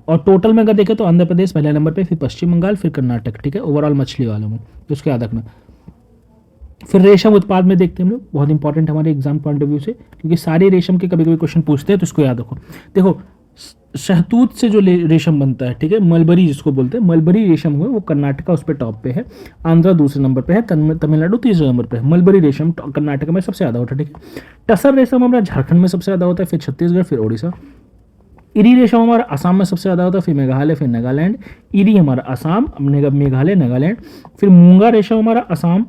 और टोटल में अगर देखें तो आंध्र प्रदेश पहले नंबर पे, फिर पश्चिम बंगाल, फिर कर्नाटक, ठीक है, ओवरऑल मछली वालों में, तो उसको याद रखना। फिर रेशम उत्पाद में देखते हैं हम लोग, बहुत इंपॉर्टेंट हमारे एग्जाम पॉइंट ऑफ व्यू से, क्योंकि सारे रेशम के कभी कभी क्वेश्चन पूछते हैं, तो इसको याद रखो। देखो शहतूत से जो रेशम बनता है, ठीक है, मलबरी जिसको बोलते हैं, मलबरी रेशम हुआ, वो कर्नाटका उस पर टॉप पे है, आंध्र दूसरे नंबर पे है, तमिलनाडु तीसरे नंबर पे है। मलबरी रेशम कर्नाटक में सबसे ज़्यादा होता है, ठीक है। टसर रेशम हमारा झारखंड में सबसे ज़्यादा होता है, फिर छत्तीसगढ़, फिर ओडिशा। इरी रेशम हमारा असम में सबसे ज़्यादा होता है, फिर मेघालय, फिर नागालैंड। इरी हमारा असम, मेघालय, नागालैंड। फिर मूंगा रेशम हमारा असम,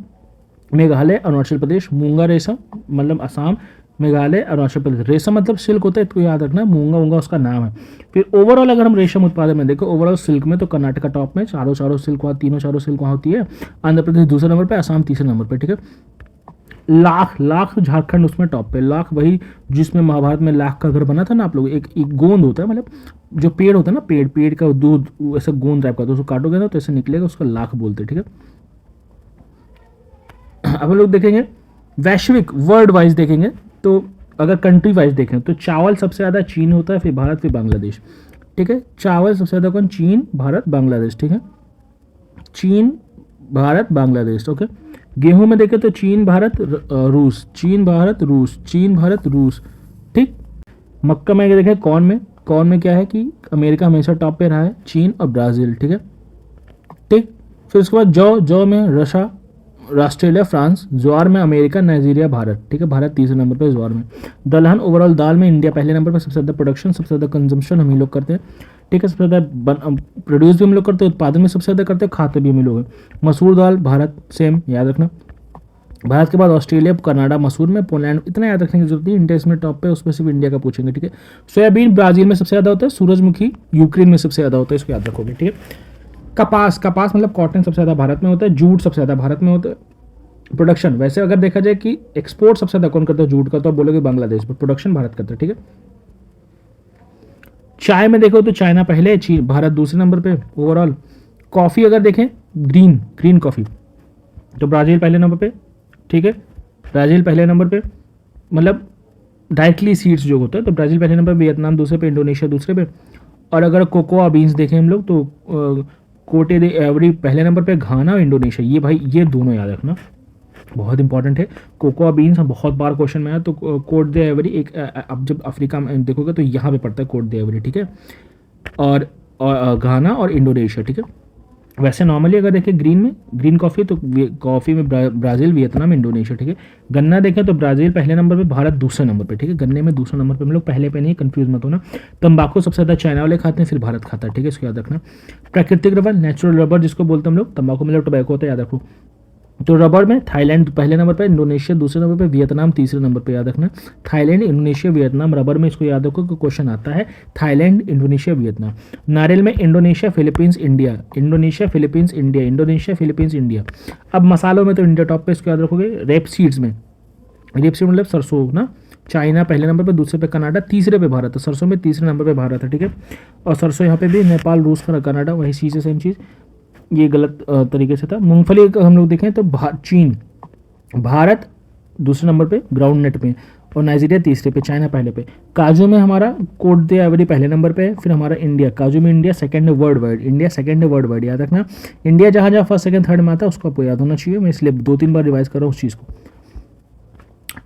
मेघालय, अरुणाचल प्रदेश। मूंगा रेशम मतलब असम, मेघालय, अरुणाचल प्रदेश। रेशम मतलब सिल्क होता है, इसको याद रखना, मूंगा वूंगा उसका नाम है। फिर ओवरऑल अगर हम रेशम उत्पादन में देखो, ओवरऑल सिल्क में तो कर्नाटका टॉप में, चारों सिल्क वहाँ, तीनों चारों सिल्क वहाँ होती है। आंध्र प्रदेश दूसरे नंबर पे, असम तीसरे नंबर पे, ठीक है। लाख झारखंड उसमें टॉप पे। लाख वही जिसमें महाभारत में लाख का घर बना था ना आप लोग, एक गोंद होता है, मतलब जो पेड़ होता है ना, पेड़ का दूध ऐसा गोंद टाइप का, तो उसको काटोगे ना तो ऐसे निकलेगा, उसका लाख बोलते हैं, ठीक है। अब हम लोग देखेंगे वैश्विक वर्ल्ड वाइज देखेंगे, तो अगर कंट्री वाइज देखें तो चावल सबसे ज़्यादा चीन होता है, फिर भारत, फिर बांग्लादेश, ठीक है। चावल सबसे ज़्यादा कौन? चीन, भारत, बांग्लादेश, ठीक है। चीन, भारत, बांग्लादेश, ओके। गेहूं में देखें तो चीन, भारत, रूस, चीन, भारत, रूस, चीन, भारत, रूस, ठीक। मक्का में देखें, कॉर्न में क्या है कि अमेरिका हमेशा टॉप पे रहा है, चीन और ब्राज़ील, ठीक है, ठीक। फिर उसके बाद जौ में रशिया, ऑस्ट्रेलिया, फ्रांस। ज्वार में अमेरिका, नाइजीरिया, भारत, ठीक है। भारत तीसरे नंबर पे ज्वार में। दलहन ओवरऑल दाल में इंडिया पहले नंबर पर, सबसे ज़्यादा प्रोडक्शन, सबसे ज़्यादा कंजम्पशन हम ही लोग करते हैं, ठीक है। सबसे ज़्यादा प्रोड्यूस भी हम लोग करते हैं, उत्पादन में सबसे ज़्यादा करते हैं, खाते भी हम ही लोग हैं। मसूर दाल भारत, सेम याद रखना। भारत के बाद ऑस्ट्रेलिया, कनाडा, मसूर में, पोलैंड, इतना याद रखने की जरूरत नहीं। इंडिया इसमें टॉप पे, उसमें सिर्फ इंडिया का पूछेंगे, ठीक है। सोयाबीन ब्राजील में सबसे ज़्यादा होता है, सूरजमुखी यूक्रेन में सबसे ज़्यादा होता है, इसको याद रखोगे, ठीक है। कपास मतलब कॉटन सबसे ज़्यादा भारत में होता है, जूट सबसे ज़्यादा भारत में होता है। प्रोडक्शन वैसे अगर देखा जाए कि एक्सपोर्ट सबसे ज़्यादा कौन करता है जूट का, तो आप बोलोगे बांग्लादेश, पर प्रोडक्शन भारत करता है, ठीक है। चाय में देखो तो चाइना पहले, भारत दूसरे नंबर पे ओवरऑल। कॉफ़ी अगर देखें, ग्रीन कॉफ़ी, तो ब्राज़ील पहले नंबर पे, ठीक है। ब्राज़ील पहले नंबर पे, मतलब डायरेक्टली सीड्स जो होता है, तो ब्राज़ील पहले नंबर पे, वियतनाम दूसरे पे, इंडोनेशिया दूसरे पे। और अगर कोकोआ बीन्स देखें हम लोग तो कोटे दे एवरी पहले नंबर पे, घाना और इंडोनेशिया। ये भाई ये दोनों याद रखना, बहुत इंपॉर्टेंट है। कोकोआ बीन्स बहुत बार क्वेश्चन में आया, तो कोट दे एवरी एक, अब जब अफ्रीका में देखोगे तो यहाँ पे पड़ता है कोट दे एवरी, ठीक है। और घाना और इंडोनेशिया, ठीक है। वैसे नॉर्मली अगर देखें ग्रीन कॉफ़ी, तो कॉफ़ी में ब्राज़ील, वियतनाम, इंडोनेशिया, ठीक है। गन्ना देखें तो ब्राज़ील पहले नंबर पे, भारत दूसरे नंबर पे, ठीक है। गन्ने में दूसरे नंबर पे, हम लोग पहले पे नहीं, कंफ्यूज मत होना। तंबाकू सबसे ज़्यादा चाइना वाले खाते हैं, फिर भारत खाता है, ठीक है, इसको याद रखना। प्राकृतिक रबर, नेचुरल रबर जिसको बोलते हैं हम लोग, तंबाकू मतलब टोबैको होता है, याद रखो। तो रबर में थाईलैंड पहले नंबर पे, इंडोनेशिया दूसरे नंबर पे, वियतनाम तीसरे नंबर पे, याद रखना। Thailand, Indonesia, Vietnam. रबर में इसको याद रखो कि क्वेश्चन आता है थाईलैंड, इंडोनेशिया, वियतनाम। नारियल में Indonesia, Philippines, India, Indonesia, Philippines, India, Indonesia, Philippines, India. अब मसालों में तो इंडिया टॉप पे, इसको याद रखोगे। रेप सीड्स में, रेप सीड मतलब सरसों ना, चाइना पहले नंबर पे, दूसरे पे कनाडा, तीसरे पे भारत है। सरसों में तीसरे नंबर पे भारत है, ठीक है। और सरसों यहाँ पे भी नेपाल, रूस, कनाडा, वही चीज़ है, सेम चीज़। ये गलत तरीके से था। मूंगफली हम लोग देखें तो चीन, भारत दूसरे नंबर पे ग्राउंड नट पे, और नाइजीरिया तीसरे पे, चाइना पहले पे। काजू में हमारा कोट दे एवरी पहले नंबर पे है, फिर हमारा इंडिया, काजू में इंडिया सेकंड है वर्ल्ड वाइड, इंडिया सेकंड है वर्ल्ड वाइड, याद रखना। इंडिया जहाँ जहाँ फर्स्ट सेकंड थर्ड में आता है उसको आपको याद होना चाहिए, मैं इसलिए 2-3 बार रिवाइज कर रहा हूँ उस चीज़ को,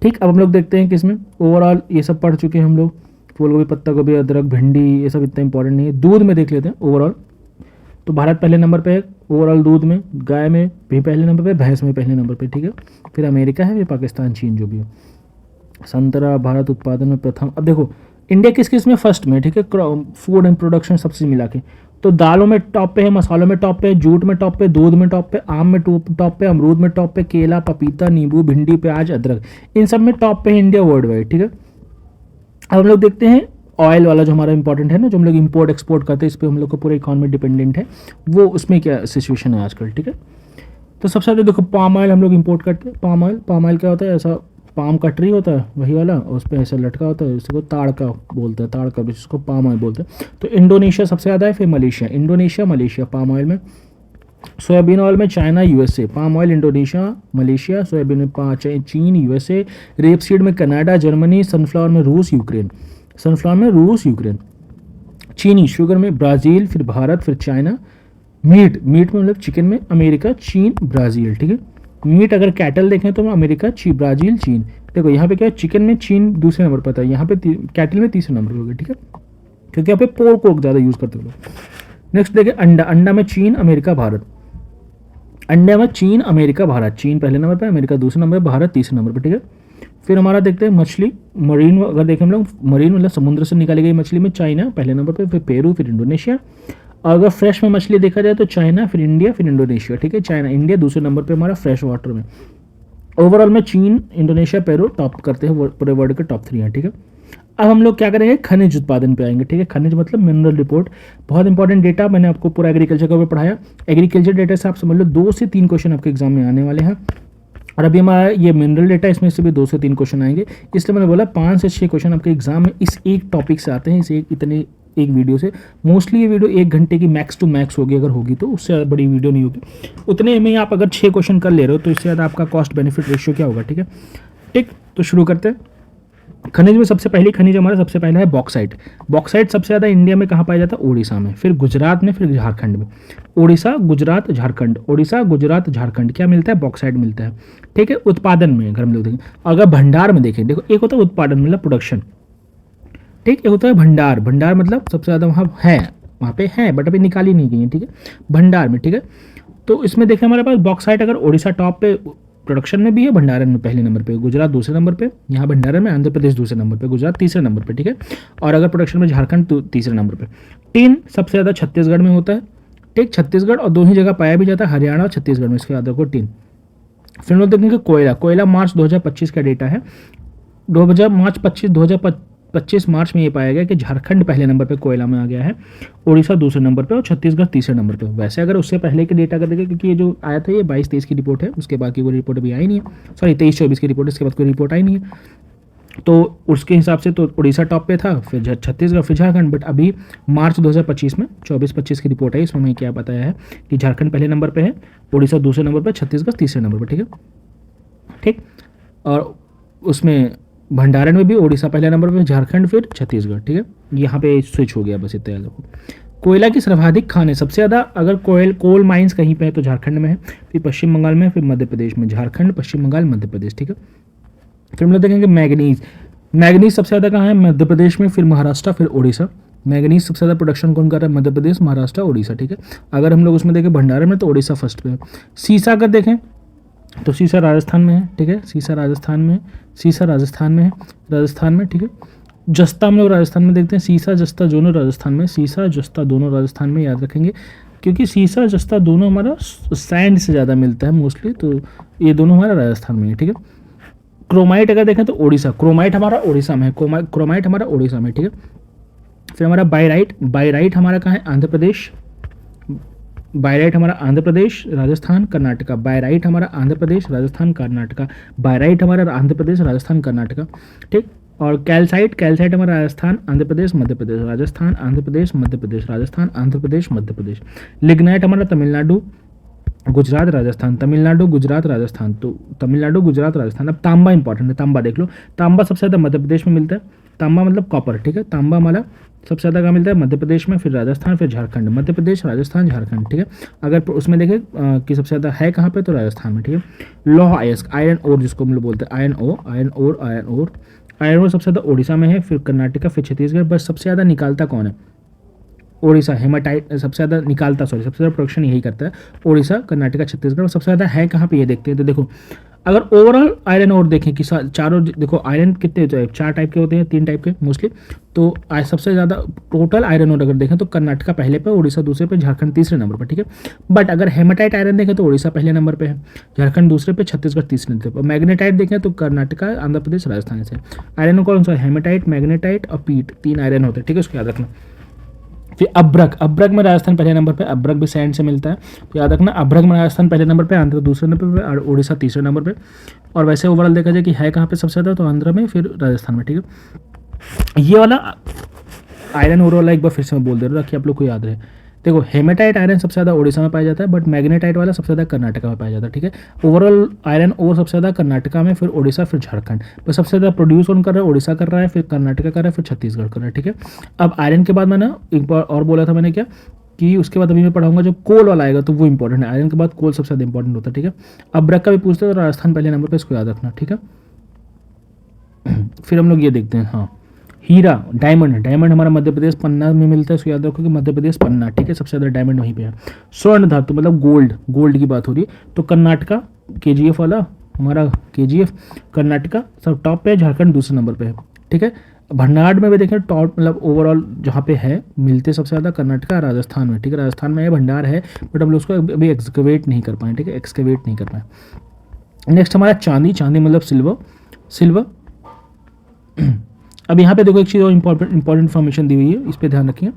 ठीक। अब हम लोग देखते हैं किसमें ओवरऑल ये सब पढ़ चुके हैं हम लोग। फूल गोभी, पत्ता गोभी, अदरक, भिंडी, ये सब इतना इंपॉर्टेंट नहीं है। दूध में देख लेते हैं ओवरऑल, तो भारत पहले नंबर पे है ओवरऑल दूध में, गाय में भी पहले नंबर पे, भैंस में पहले नंबर पे, ठीक है। फिर अमेरिका है, फिर पाकिस्तान, चीन, जो भी हो। संतरा भारत उत्पादन में प्रथम। अब देखो इंडिया किस किस में फर्स्ट में, ठीक है, फूड एंड प्रोडक्शन सबसे मिला के। तो दालों में टॉप पे है, मसालों में टॉप पे है, जूट में टॉप पे, दूध में टॉप पे, आम में टॉप पे, अमरूद में टॉप पे, केला, पपीता, नींबू, भिंडी, प्याज, अदरक, इन सब में टॉप पे है इंडिया वर्ल्ड वाइड, ठीक है। अब हम लोग देखते हैं ऑयल वाला जो हमारा इंपॉर्टेंट है ना, जो हम लोग इंपोर्ट एक्सपोर्ट करते हैं, इस पर हम लोग का पूरा इकॉनमी डिपेंडेंट है, वो उसमें क्या सिचुएशन है आजकल, ठीक है। तो सबसे ज़्यादा देखो पाम ऑयल हम लोग इंपोर्ट करते हैं। पाम ऑयल क्या होता है, ऐसा पाम का ट्री होता है वही वाला, उस पर ऐसा लटका होता है, इसको ताड़ का बोलते हैं, ताड़ का जिसको पाम ऑयल बोलते हैं। तो इंडोनेशिया सबसे ज़्यादा है, फिर Malaysia, Indonesia, Malaysia palm oil में। सोयाबीन ऑयल में China, USA. Palm oil Indonesia, Malaysia. Soybean में चीन, यूएसए। रेपसीड में कनाडा, जर्मनी। सनफ्लावर में रूस, यूक्रेन। सनफ्लावर में रूस, यूक्रेन। चीनी शुगर में ब्राज़ील, फिर भारत, फिर चाइना। मीट में मतलब चिकन में अमेरिका, चीन, ब्राज़ील, ठीक है। मीट अगर कैटल देखें तो अमेरिका, ब्राज़ील, चीन। देखो यहाँ पे क्या है, चिकन में चीन दूसरे नंबर पर था, यहाँ पे कैटल में तीसरे नंबर पर होगा, ठीक है, क्योंकि यहाँ पे पोर्क को ज़्यादा यूज़ करते हो। नेक्स्ट देखें अंडा में चीन, अमेरिका, भारत। अंडा में चीन, अमेरिका, भारत। चीन पहले नंबर पर, अमेरिका दूसरे नंबर पर, भारत तीसरे नंबर पर, ठीक है। फिर हमारा देखते हैं मछली, मरीन अगर देखें हम लोग, मरीन मतलब समुद्र से निकाली गई मछली में चाइना पहले नंबर पे, फिर पेरू, फिर इंडोनेशिया। और अगर फ्रेश में मछली देखा जाए तो चाइना, फिर इंडिया, फिर इंडोनेशिया, ठीक है। चाइना, इंडिया दूसरे नंबर पे हमारा फ्रेश वाटर में। ओवरऑल में चीन, इंडोनेशिया, पेरू टॉप करते हैं, पूरे वर्ल्ड के टॉप 3 हैं, ठीक है। अब हम लोग क्या करेंगे, खनिज उत्पादन पे आएंगे, ठीक है। खनिज मतलब मिनरल रिपोर्ट, बहुत इंपॉर्टेंट डेटा, मैंने आपको पूरा एग्रीकल्चर का ऊपर पढ़ाया। एग्रीकल्चर डेटा से आप समझ लो 2 से 3 क्वेश्चन आपके एग्जाम में आने वाले हैं। और अभी हमारा ये मिनरल डेटा, इसमें से भी 2 से 3 क्वेश्चन आएंगे, इसलिए मैंने बोला 5 से 6 क्वेश्चन आपके एग्जाम में इस एक टॉपिक से आते हैं, इस एक वीडियो से। मोस्टली ये वीडियो 1 घंटे की मैक्स टू मैक्स होगी, अगर होगी तो, उससे ज़्यादा बड़ी वीडियो नहीं होगी। उतने में आप अगर 6 क्वेश्चन कर ले रहे हो तो इससे ज़्यादा आपका कॉस्ट बेनिफिट रेशियो क्या होगा, ठीक है। ठीक, तो शुरू करते हैं। खनिज में सबसे पहली खनिज हमारा सबसे पहला है बॉक्साइट। बॉक्साइट सबसे ज़्यादा इंडिया में कहाँ पाया जाता है, ओडिशा में, फिर गुजरात में, फिर झारखंड में। ओडिशा, गुजरात, झारखंड, ओडिशा, गुजरात, झारखंड, क्या मिलता है, बॉक्साइट मिलता है, ठीक है। उत्पादन में अगर हम लोग देखें, अगर भंडार में देखें, देखो एक होता है उत्पादन मतलब प्रोडक्शन, ठीक, एक होता है भंडार। भंडार मतलब सबसे ज़्यादा वहाँ पे है बट अभी निकाली नहीं गई है, ठीक है, भंडार में, ठीक है। तो इसमें देखें हमारे पास बॉक्साइट, अगर ओडिशा टॉप पे प्रोडक्शन में भी है, भंडारण में पहले नंबर पे, गुजरात दूसरे नंबर पे, यहाँ भंडारण में, आंध्र प्रदेश दूसरे नंबर पे, गुजरात तीसरे नंबर पे, ठीक है। और अगर प्रोडक्शन में झारखंड तीसरे नंबर पे। टिन सबसे ज़्यादा छत्तीसगढ़ में होता है, ठीक, छत्तीसगढ़, और 2 ही जगह पाया भी जाता है, हरियाणा और छत्तीसगढ़ में, इसके याद रखो टिन। फिर हम लोग देखेंगे कोयला। कोयला मार्च 2025 का डेटा है, 2025 मार्च में ये पाया गया कि झारखंड पहले नंबर पे कोयला में आ गया है, ओडिशा दूसरे नंबर पे और छत्तीसगढ़ तीसरे नंबर पे। वैसे अगर उससे पहले के डेटा का देखें, क्योंकि ये जो आया था ये 22-23 की रिपोर्ट है, उसके बाद की कोई रिपोर्ट अभी आई नहीं है, सॉरी 23-24 की रिपोर्ट, इसके बाद कोई रिपोर्ट आई नहीं है। तो उसके हिसाब से तो उड़ीसा टॉप पे था, फिर छत्तीसगढ़, फिर झारखंड। बट अभी मार्च 2025 में 24-25 की रिपोर्ट है, इसमें हमें क्या बताया है कि झारखंड पहले नंबर पे है, उड़ीसा दूसरे नंबर पे, छत्तीसगढ़ तीसरे नंबर पर, ठीक है, ठीक। और उसमें भंडारण में भी ओडिशा पहले नंबर पे, झारखंड, फिर छत्तीसगढ़, ठीक है। यहाँ पे स्विच हो गया, बस इतना याद रखो। कोयला की सर्वाधिक खानें, सबसे ज़्यादा अगर कोल माइंस कहीं पे है तो झारखंड में है, फिर पश्चिम बंगाल में, फिर मध्य प्रदेश में, झारखंड, पश्चिम बंगाल, मध्य प्रदेश, ठीक है। फिर हम लोग देखेंगे मैग्नीज। मैग्नीज सबसे ज़्यादा कहाँ है, मध्य प्रदेश में, फिर महाराष्ट्र, फिर ओडिशा। मैग्नीज सबसे ज़्यादा प्रोडक्शन कौन कर रहा है, मध्य प्रदेश, महाराष्ट्र, ओडिशा, ठीक है। अगर हम लोग उसमें देखें भंडारण में तो ओडिशा फर्स्ट पे है। सीसा अगर देखें तो सीसा राजस्थान में है, ठीक है, सीसा राजस्थान में, सीसा राजस्थान में है, राजस्थान में, ठीक है। जस्ता हम लोग राजस्थान में देखते हैं, सीसा जस्ता दोनों राजस्थान में, सीसा जस्ता दोनों राजस्थान में, याद रखेंगे, क्योंकि सीसा जस्ता दोनों हमारा सैंड से ज़्यादा मिलता है मोस्टली, तो ये दोनों हमारा राजस्थान में है, ठीक है। क्रोमाइट अगर देखें तो ओडिशा, क्रोमाइट हमारा ओडिशा में है, क्रोमाइट हमारा ओडिशा में, ठीक है। फिर हमारा बायराइट हमारा कहाँ है, आंध्र प्रदेश। बायराइट हमारा आंध्र प्रदेश, राजस्थान, कर्नाटका। बायराइट हमारा आंध्र प्रदेश, राजस्थान, कर्नाटका। बायराइट हमारा आंध्र प्रदेश, राजस्थान, कर्नाटका, ठीक। और कैल्साइट हमारा राजस्थान, आंध्र प्रदेश, मध्य प्रदेश, राजस्थान, आंध्र प्रदेश, मध्य प्रदेश, राजस्थान, आंध्र प्रदेश, मध्य प्रदेश। लिग्नाइट हमारा तमिलनाडु, गुजरात, राजस्थान, तमिलनाडु, गुजरात, राजस्थान, तो तमिलनाडु, गुजरात, राजस्थान। अब तांबा इंपॉर्टेंट है, तांबा देख लो। तांबा सबसे ज़्यादा मध्य प्रदेश में मिलता है, तांबा मतलब कॉपर, ठीक है। तांबा हमारा सबसे ज़्यादा कहाँ मिलता है, मध्य प्रदेश में, फिर राजस्थान, फिर झारखंड, मध्य प्रदेश, राजस्थान, झारखंड, ठीक है। अगर उसमें देखें कि सबसे ज़्यादा है कहाँ पे, तो राजस्थान में, ठीक है। लौह अयस्क, आयरन ओर जिसको हम लोग बोलते हैं, आयरन ओर सबसे ज़्यादा ओडिशा में है, फिर कर्नाटका, फिर छत्तीसगढ़। बस सबसे ज़्यादा निकालता कौन है, ओडिशा। हेमाटाइट सबसे ज़्यादा निकालता, सबसे ज़्यादा प्रोडक्शन यही करता है, ओडिशा, कर्नाटका, छत्तीसगढ़। सबसे ज़्यादा है कहाँ पे ये देखते हैं, तो देखो अगर ओवरऑल आयरन ओर देखें कि चारों, देखो आयरन कितने 4 टाइप के होते हैं, 3 टाइप के मोस्टली, तो सबसे ज़्यादा टोटल आयरन ओर अगर देखें तो कर्नाटका पहले पे, ओडिशा दूसरे पे, झारखंड तीसरे नंबर पर, ठीक है। बट अगर हेमाटाइट आयरन देखें तो ओडिशा पहले नंबर पे है, झारखंड दूसरे पे, छत्तीसगढ़ तीसरे नंबर पर। मैग्नेटाइट देखें तो कर्नाटका, आंध्र प्रदेश, राजस्थान से। आयरन कौन सा, हेमाटाइट, मैग्नेटाइट और पीट, 3 आयरन होते हैं, ठीक है, उसको याद रखना। फिर अब्रक में राजस्थान पहले नंबर पे, अब्रक भी सैंड से मिलता है, तो याद रखना अब्रक में राजस्थान पहले नंबर पे, आंध्र दूसरे नंबर पे और उड़ीसा तीसरे नंबर पे। और वैसे ओवरऑल देखा जाए कि है कहाँ पे सबसे ज़्यादा, तो आंध्र में, फिर राजस्थान में, ठीक है। ये वाला आयरन ओर वाला एक बार फिर से मैं बोल दे रहा हूँ ताकि आप लोग को याद रहे। देखो हेमेटाइट आयरन सबसे ज़्यादा ओडिशा में पाया जाता है, बट मैग्नेटाइट वाला सबसे ज़्यादा कर्नाटका में पाया जाता है, ठीक है। ओवरऑल आयरन ओर सबसे ज़्यादा कर्नाटका में, फिर ओडिशा, फिर झारखंड। पर सबसे ज़्यादा प्रोड्यूस कौन कर रहा है, ओडिशा कर रहा है, फिर कर्नाटका कर रहा है, फिर छत्तीसगढ़ कर रहा है, ठीक है। अब आयरन के बाद मैंने एक बार और बोला था मैंने क्या कि उसके बाद अभी मैं पढ़ाऊंगा जो कोल वाला आएगा तो वो इंपॉर्टेंट है। आयरन के बाद कोल सबसे ज़्यादा इंपॉर्टेंट होता है, ठीक है। अब्रक का भी पूछते हैं तो राजस्थान पहले नंबर पर, इसको याद रखना, ठीक है। फिर हम लोग ये देखते हैं, हाँ हीरा, डायमंड हमारा मध्य प्रदेश पन्ना में मिलता है, इसको याद रखो कि मध्य प्रदेश पन्ना, ठीक है, सबसे ज़्यादा डायमंड वहीं पे है। स्वर्ण धातु मतलब गोल्ड की बात हो रही है तो कर्नाटका, KGF वाला हमारा KGF कर्नाटका सब टॉप पे है, झारखंड दूसरे नंबर पे है, ठीक है। भंडार में भी देखें टॉप मतलब ओवरऑल जहाँ पे है मिलते सबसे ज़्यादा कर्नाटका, राजस्थान में, ठीक है। राजस्थान में है, भंडार है, बट हम लोग उसको अभी एक्सकवेट नहीं कर पाए, ठीक है, एक्सकवेट नहीं कर पाए। नेक्स्ट हमारा चांदी, चांदी मतलब सिल्वर, सिल्वर। अब यहाँ पे देखो एक चीज़ और इंपॉर्टेंट इन्फॉर्मेशन दी हुई है, इस पर ध्यान रखिए।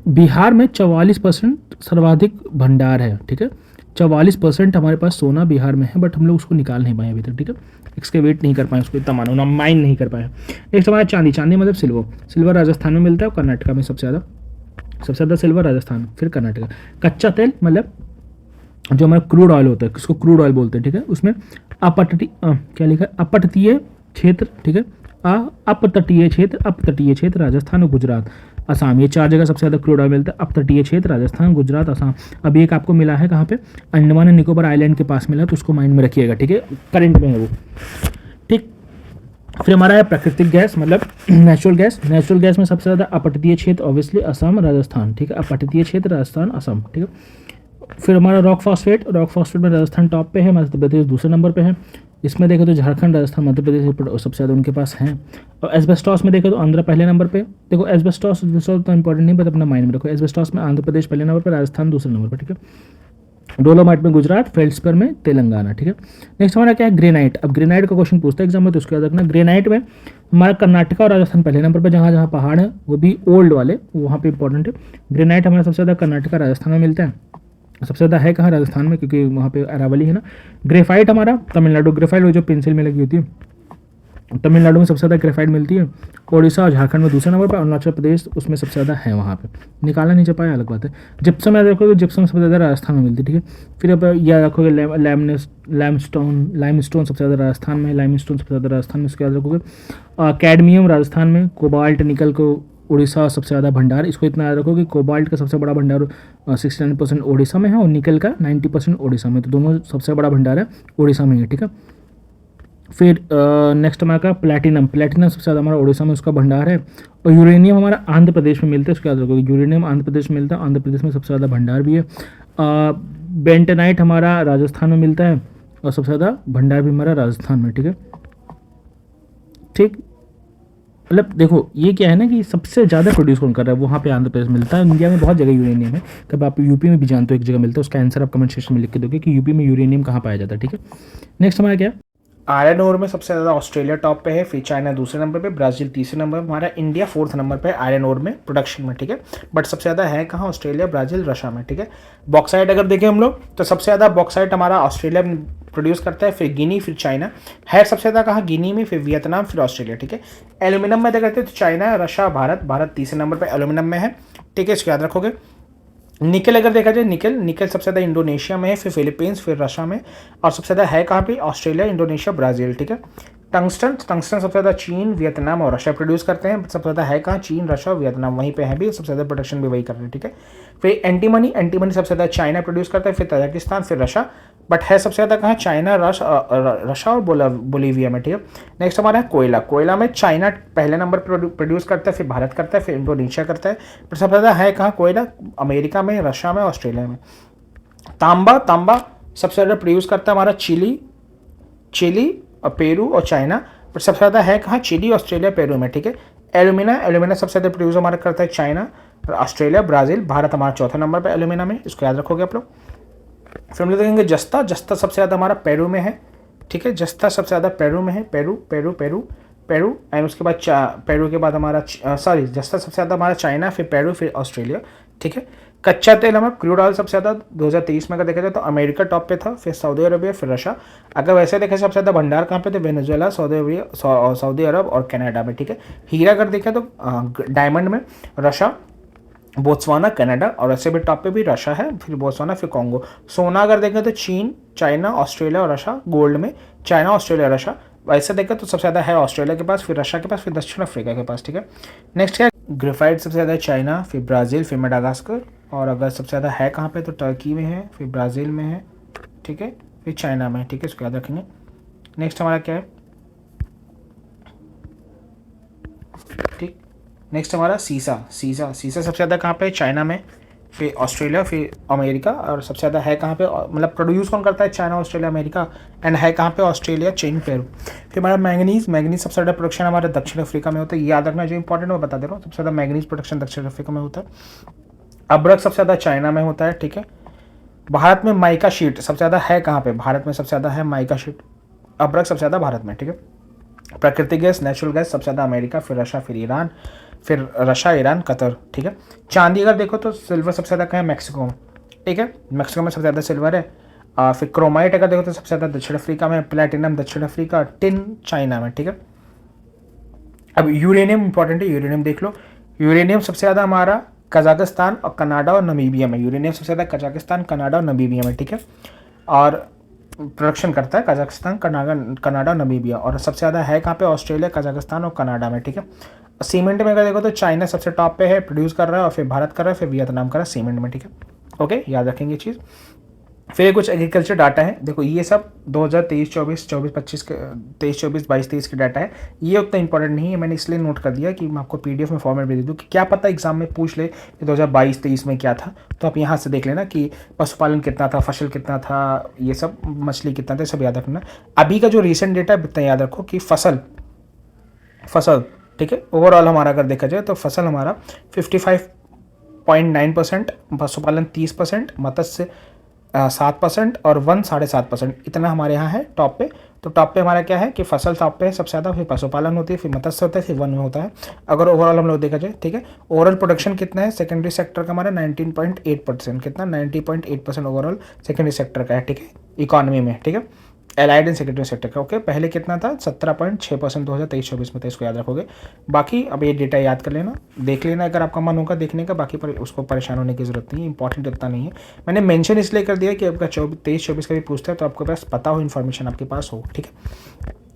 बिहार में 44% सर्वाधिक भंडार है, ठीक है। 44% हमारे पास सोना बिहार में है, बट हम लोग उसको निकाल नहीं पाए अभी तक, ठीक है। एक्सकेवेट नहीं कर पाए उसको, इतना मानो ना, माइन नहीं कर पाए। नेक्स्ट हमारा चांदी, चांदी मतलब सिल्वर, सिल्वर राजस्थान में मिलता है और कर्नाटका में सबसे ज़्यादा सिल्वर राजस्थान, फिर कर्नाटका। कच्चा तेल मतलब जो हमारा क्रूड ऑयल होता है, किसको क्रूड ऑयल बोलते हैं, ठीक है। उसमें क्या लिखा है, अपतटीय क्षेत्र, ठीक है। अपतटीय क्षेत्र राजस्थान और गुजरात, असम, ये 4 जगह सबसे ज़्यादा क्रूड ऑयल मिलता है। अपतटीय क्षेत्र राजस्थान, गुजरात, असम। अभी एक आपको मिला है कहाँ पे, अंडमान एंड निकोबार आइलैंड के पास मिला, तो उसको माइंड में रखिएगा, ठीक है, करंट में है वो, ठीक। फिर हमारा है प्राकृतिक गैस मतलब नेचुरल गैस। नेचुरल गैस में सबसे ज़्यादा अपतटीय क्षेत्र ऑब्वियसली असम, राजस्थान, ठीक है। अपतटीय क्षेत्र राजस्थान, असम, ठीक है। फिर हमारा रॉक फॉस्फेट, रॉक फॉस्फेट में राजस्थान टॉप पे है, मध्य प्रदेश दूसरे नंबर पे है। इसमें देखें तो झारखंड, राजस्थान, मध्य प्रदेश सबसे ज़्यादा उनके पास हैं। और एस्बेस्टॉस में देखें तो आंध्र पहले नंबर पे। देखो एस्बेस्टॉस तो इंपॉर्टेंट नहीं, बट अपना माइंड में रखो। एस्बेस्टॉस में आंध्र प्रदेश पहले नंबर पर, राजस्थान दूसरे नंबर पर, ठीक है। डोलोमाइट में गुजरात, फेल्ड्सपर में तेलंगाना, ठीक है। नेक्स्ट हमारा क्या है, ग्रेनाइट। अब ग्रेनाइट का क्वेश्चन पूछता है एग्जाम में, तो उसको याद रखना। ग्रेनाइट में हमारा कर्नाटका और राजस्थान पहले नंबर पर, जहाँ जहाँ पहाड़ है वो भी ओल्ड वाले, वहाँ पे इंपॉर्टेंट है। ग्रेनाइट हमारा सबसे ज़्यादा कर्नाटका राजस्थान में मिलता है। सबसे ज़्यादा है कहाँ, राजस्थान में, क्योंकि वहाँ पे अरावली है ना। ग्रेफाइट हमारा तमिलनाडु, ग्रेफाइट वो जो पेंसिल में लगी होती है, तमिलनाडु में सबसे ज़्यादा ग्रेफाइट मिलती है। ओडिशा और झारखंड में दूसरे नंबर पर, अरुणाचल प्रदेश उसमें सबसे ज़्यादा है, वहाँ पे निकालना नहीं पाया, अलग बात है। जिप्सम याद रखोगे, जिप्सम सबसे ज़्यादा राजस्थान में मिलती है, ठीक है। फिर अब याद रखोगे लाइमस्टोन सबसे ज़्यादा राजस्थान में, लाइमस्टोन सबसे ज़्यादा राजस्थान में, उसको याद रखोगे। कैडमियम राजस्थान में, कोबाल्ट निकल को उड़ीसा सबसे ज़्यादा भंडार, इसको इतना याद रखो कि कोबाल्ट का सबसे बड़ा भंडार 69% उड़ीसा में है और निकल का 90% उड़ीसा में, तो दोनों सबसे बड़ा भंडार है उड़ीसा में है, ठीक है। फिर नेक्स्ट हमारा प्लेटिनम, प्लेटिनम सबसे ज़्यादा हमारा उड़ीसा में उसका भंडार है। और यूरेनियम हमारा आंध्र प्रदेश में मिलता है, उसको याद रखोगे, यूरेनियम आंध्र प्रदेश में मिलता है, आंध्र प्रदेश में सबसे ज़्यादा भंडार भी है। बेंटेनाइट हमारा राजस्थान में मिलता है और सबसे ज़्यादा भंडार भी हमारा राजस्थान में, ठीक है, ठीक। मतलब देखो ये क्या है ना कि सबसे ज़्यादा प्रोड्यूस कौन कर रहा है, वहाँ पे आंध्र प्रदेश मिलता है। इंडिया में बहुत जगह यूरेनियम है, कब आप यूपी में भी जानते हो एक जगह मिलता है, उसका आंसर आप कमेंट सेक्शन में लिख के दोगे कि यूपी में यूरेनियम कहाँ पाया जाता है, ठीक है। नेक्स्ट हमारा क्या है, आयरन ओर में सबसे ज़्यादा ऑस्ट्रेलिया टॉप पे है, फिर चाइना दूसरे नंबर पे, ब्राज़ील तीसरे नंबर पे, हमारा इंडिया 4th नंबर पे आयरन ओर में प्रोडक्शन में, ठीक है। बट सबसे ज़्यादा है कहाँ, ऑस्ट्रेलिया, ब्राज़ील, रशिया में, ठीक है। बॉक्साइट अगर देखें हम लोग तो सबसे ज़्यादा बॉक्साइट हमारा ऑस्ट्रेलिया में प्रोड्यूस करता है, फिर गिनी, फिर चाइना है सबसे ज़्यादा कहाँ, गिनी में, फिर वियतनाम, फिर ऑस्ट्रेलिया, ठीक है। एल्यूमिनियम में देखते हैं तो चाइना, रशिया, भारत तीसरे नंबर पर एल्यूमिनियम में है, ठीक है, इसको याद रखोगे। निकल अगर देखा जाए, निकल सबसे ज़्यादा इंडोनेशिया में है, फिर फिलीपींस, फिर रशिया में, और सबसे ज़्यादा है कहाँ पे, ऑस्ट्रेलिया, इंडोनेशिया, ब्राज़ील, ठीक है। टंगस्टन सबसे ज़्यादा चीन, वियतनाम और रशिया प्रोड्यूस करते हैं, सबसे ज़्यादा है कहाँ, चीन, रशिया, वियतनाम, वहीं पे है भी, सबसे ज़्यादा प्रोडक्शन भी वही कर रहे हैं, ठीक है। फिर एंटीमनी सबसे ज़्यादा चाइना प्रोड्यूस करता है, फिर तजाकिस्तान, फिर रशिया, बट है सबसे ज़्यादा कहाँ, चाइना, रशिया और बोलीविया में, ठीक है। नेक्स्ट हमारा है कोयला में चाइना पहले नंबर पर प्रोड्यूस करता है, फिर भारत करता है, फिर इंडोनेशिया करता है, पर सबसे ज़्यादा है कहाँ कोयला, अमेरिका में, रशिया में, ऑस्ट्रेलिया में। तांबा सबसे ज़्यादा प्रोड्यूस करता है हमारा चिली और पेरू और चाइना, पर सबसे ज़्यादा है कहाँ, चिली, ऑस्ट्रेलिया, पेरू में, ठीक है। एल्यूमिना सबसे ज़्यादा प्रोड्यूस हमारा करता है चाइना, ऑस्ट्रेलिया, ब्राज़ील, भारत हमारा 4थे नंबर पर एल्यूमिना में, इसको याद रखोगे आप लोग। फिर हम लोग देखेंगे जस्ता सबसे ज़्यादा हमारा पेरू में है, ठीक है। जस्ता सबसे ज़्यादा पेरू में है, पेरू एंड उसके बाद पेरू के बाद हमारा जस्ता सबसे ज़्यादा हमारा चाइना, फिर पेरू, फिर ऑस्ट्रेलिया, ठीक है। कच्चा तेल हमारा क्रूड ऑयल सबसे ज़्यादा 2023 में अगर देखा जाए तो अमेरिका टॉप पे था, फिर सऊदी अरबिया, फिर रशिया। अगर वैसे देखें सबसे ज़्यादा भंडार कहाँ पे थे, वेनेजुएला, सऊदी अरब और कनाडा में, ठीक है। हीरा अगर देखें तो डायमंड में रशिया, बोत्सवाना, कनाडा, और ऐसे भी टॉप पे भी रशिया है, फिर बोत्सवाना, फिर कॉन्गो। सोना अगर देखें तो चीन, चाइना, ऑस्ट्रेलिया और रशिया। गोल्ड में चाइना, ऑस्ट्रेलिया, रशिया। वैसे देखें तो सबसे ज़्यादा है ऑस्ट्रेलिया के पास, फिर रशिया के पास, फिर दक्षिण अफ्रीका के पास, ठीक है। नेक्स्ट क्या, ग्रेफाइट सबसे ज़्यादा चाइना, फिर ब्राज़ील, फिर मेडागास्कर, और अगर सबसे ज़्यादा है कहाँ पे तो टर्की में है, फिर ब्राज़ील में है, ठीक है, फिर चाइना में, ठीक है, इसको याद रखेंगे। नेक्स्ट हमारा क्या है, ठीक। नेक्स्ट हमारा सीसा सबसे ज़्यादा कहाँ पे, चाइना में, फिर ऑस्ट्रेलिया, फिर अमेरिका, और सबसे ज़्यादा है कहाँ पे, मतलब प्रोड्यूस कौन करता है, चाइना, ऑस्ट्रेलिया, अमेरिका, एंड है कहाँ पे, ऑस्ट्रेलिया, चीन, पेरू। फिर हमारा मैंगनीज सबसे ज़्यादा प्रोडक्शन हमारा दक्षिण अफ्रीका में होता है, ये याद रखना जो इंपॉर्टेंट है, बता दे रहा हूँ। सबसे ज़्यादा मैंगनीज प्रोडक्शन दक्षिण अफ्रीका में होता है। अब्रक सबसे ज़्यादा चाइना में होता है, ठीक है। भारत में माइका शीट सबसे ज़्यादा है कहाँ पे? भारत में सबसे ज़्यादा है माइका शीट, अब्रक सबसे ज़्यादा भारत में, ठीक है। प्राकृतिक गैस, नेचुरल गैस सबसे ज़्यादा अमेरिका, फिर रशिया, फिर ईरान, फिर रशिया, ईरान, कतर, ठीक है। चांदी अगर देखो तो सिल्वर सबसे ज़्यादा कहाँ है? मैक्सिको में, ठीक है, मैक्सिको में सबसे ज़्यादा सिल्वर है। फिर क्रोमाइट अगर देखो तो सबसे ज़्यादा दक्षिण अफ्रीका में, प्लेटिनम दक्षिण अफ्रीका, टिन चाइना में, ठीक है। अब यूरेनियम इंपॉर्टेंट है, यूरेनियम देख लो। यूरेनियम सबसे ज़्यादा हमारा कजाकिस्तान और कनाडा और नमीबिया में, यूरेनियम सबसे ज़्यादा कजाकिस्तान, कनाडा और नमीबिया में, ठीक है। और प्रोडक्शन करता है कजाकिस्तान, कनाडा और नमीबिया, और सबसे ज़्यादा है कहाँ पे? ऑस्ट्रेलिया, कजाकिस्तान और कनाडा में, ठीक है। सीमेंट में अगर देखो तो चाइना सबसे टॉप पे है, प्रोड्यूस कर रहा है, और फिर भारत कर रहा है, फिर वियतनाम कर रहा है सीमेंट में, ठीक है। ओके, याद रखेंगे ये चीज़। फिर कुछ एग्रीकल्चर डाटा है, देखो ये सब 2023 24 24 25 के 23 24 22 23 के डाटा है। ये उतना इंपॉर्टेंट नहीं है, मैंने इसलिए नोट कर दिया कि मैं आपको पीडीएफ में फॉर्मेट भेज दूँ कि क्या पता एग्जाम में पूछ ले कि 2022 23 में क्या था, तो आप यहाँ से देख लेना कि पशुपालन कितना था, फसल कितना था, ये सब मछली कितना था, सब याद रखना। अभी का जो रिसेंट डेटा है इतना याद रखो कि फसल, ठीक है, ओवरऑल हमारा अगर देखा जाए तो फसल हमारा 55.9%, पशुपालन 30%, मत्स्य 7% और वन 7.5%, इतना हमारे यहाँ है टॉप पे। तो टॉप पे हमारा क्या है कि फसल टॉप पे है सबसे ज़्यादा, फिर पशुपालन होती है, फिर मत्स्य होता है, फिर वन में होता है। अगर ओवरऑल हम लोग देखा जाए, ठीक है, ओवरऑल प्रोडक्शन कितना है सेकेंडरी सेक्टर का हमारा 19.8%, कितना 90.8% ओवरऑल सेकेंडरी सेक्टर का है, ठीक है, इकोनॉमी में, ठीक है, एलाइड एंड सेकेंडरी सेक्टर का। ओके, पहले कितना था? 17.6% 2023 24 में था, इसको याद रखोगे। बाकी अब ये डेटा याद कर लेना, देख लेना अगर आपका मन होगा देखने का, बाकी पर उसको परेशान होने की जरूरत नहीं है, इंपॉर्टेंट इतना नहीं है। मैंने मेंशन इसलिए कर दिया कि आपका 23 24 का भी पूछता है तो आपके पास पता हो, इन्फॉर्मेशन आपके पास हो, ठीक है।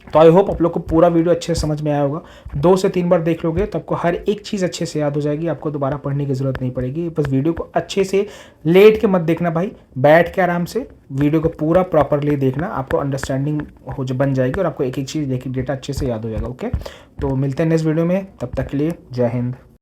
तो आई होप आप लोग को पूरा वीडियो अच्छे से समझ में आया होगा। 2 से 3 बार देख लोगे तो आपको हर एक चीज़ अच्छे से याद हो जाएगी, आपको दोबारा पढ़ने की ज़रूरत नहीं पड़ेगी। बस वीडियो को अच्छे से लेट के मत देखना भाई, बैठ के आराम से वीडियो को पूरा प्रॉपरली देखना, आपको अंडरस्टैंडिंग हो जो बन जाएगी और आपको एक एक चीज़ डेटा अच्छे से याद हो जाएगा। ओके, तो मिलते हैं नेक्स्ट वीडियो में, तब तक के लिए जय हिंद।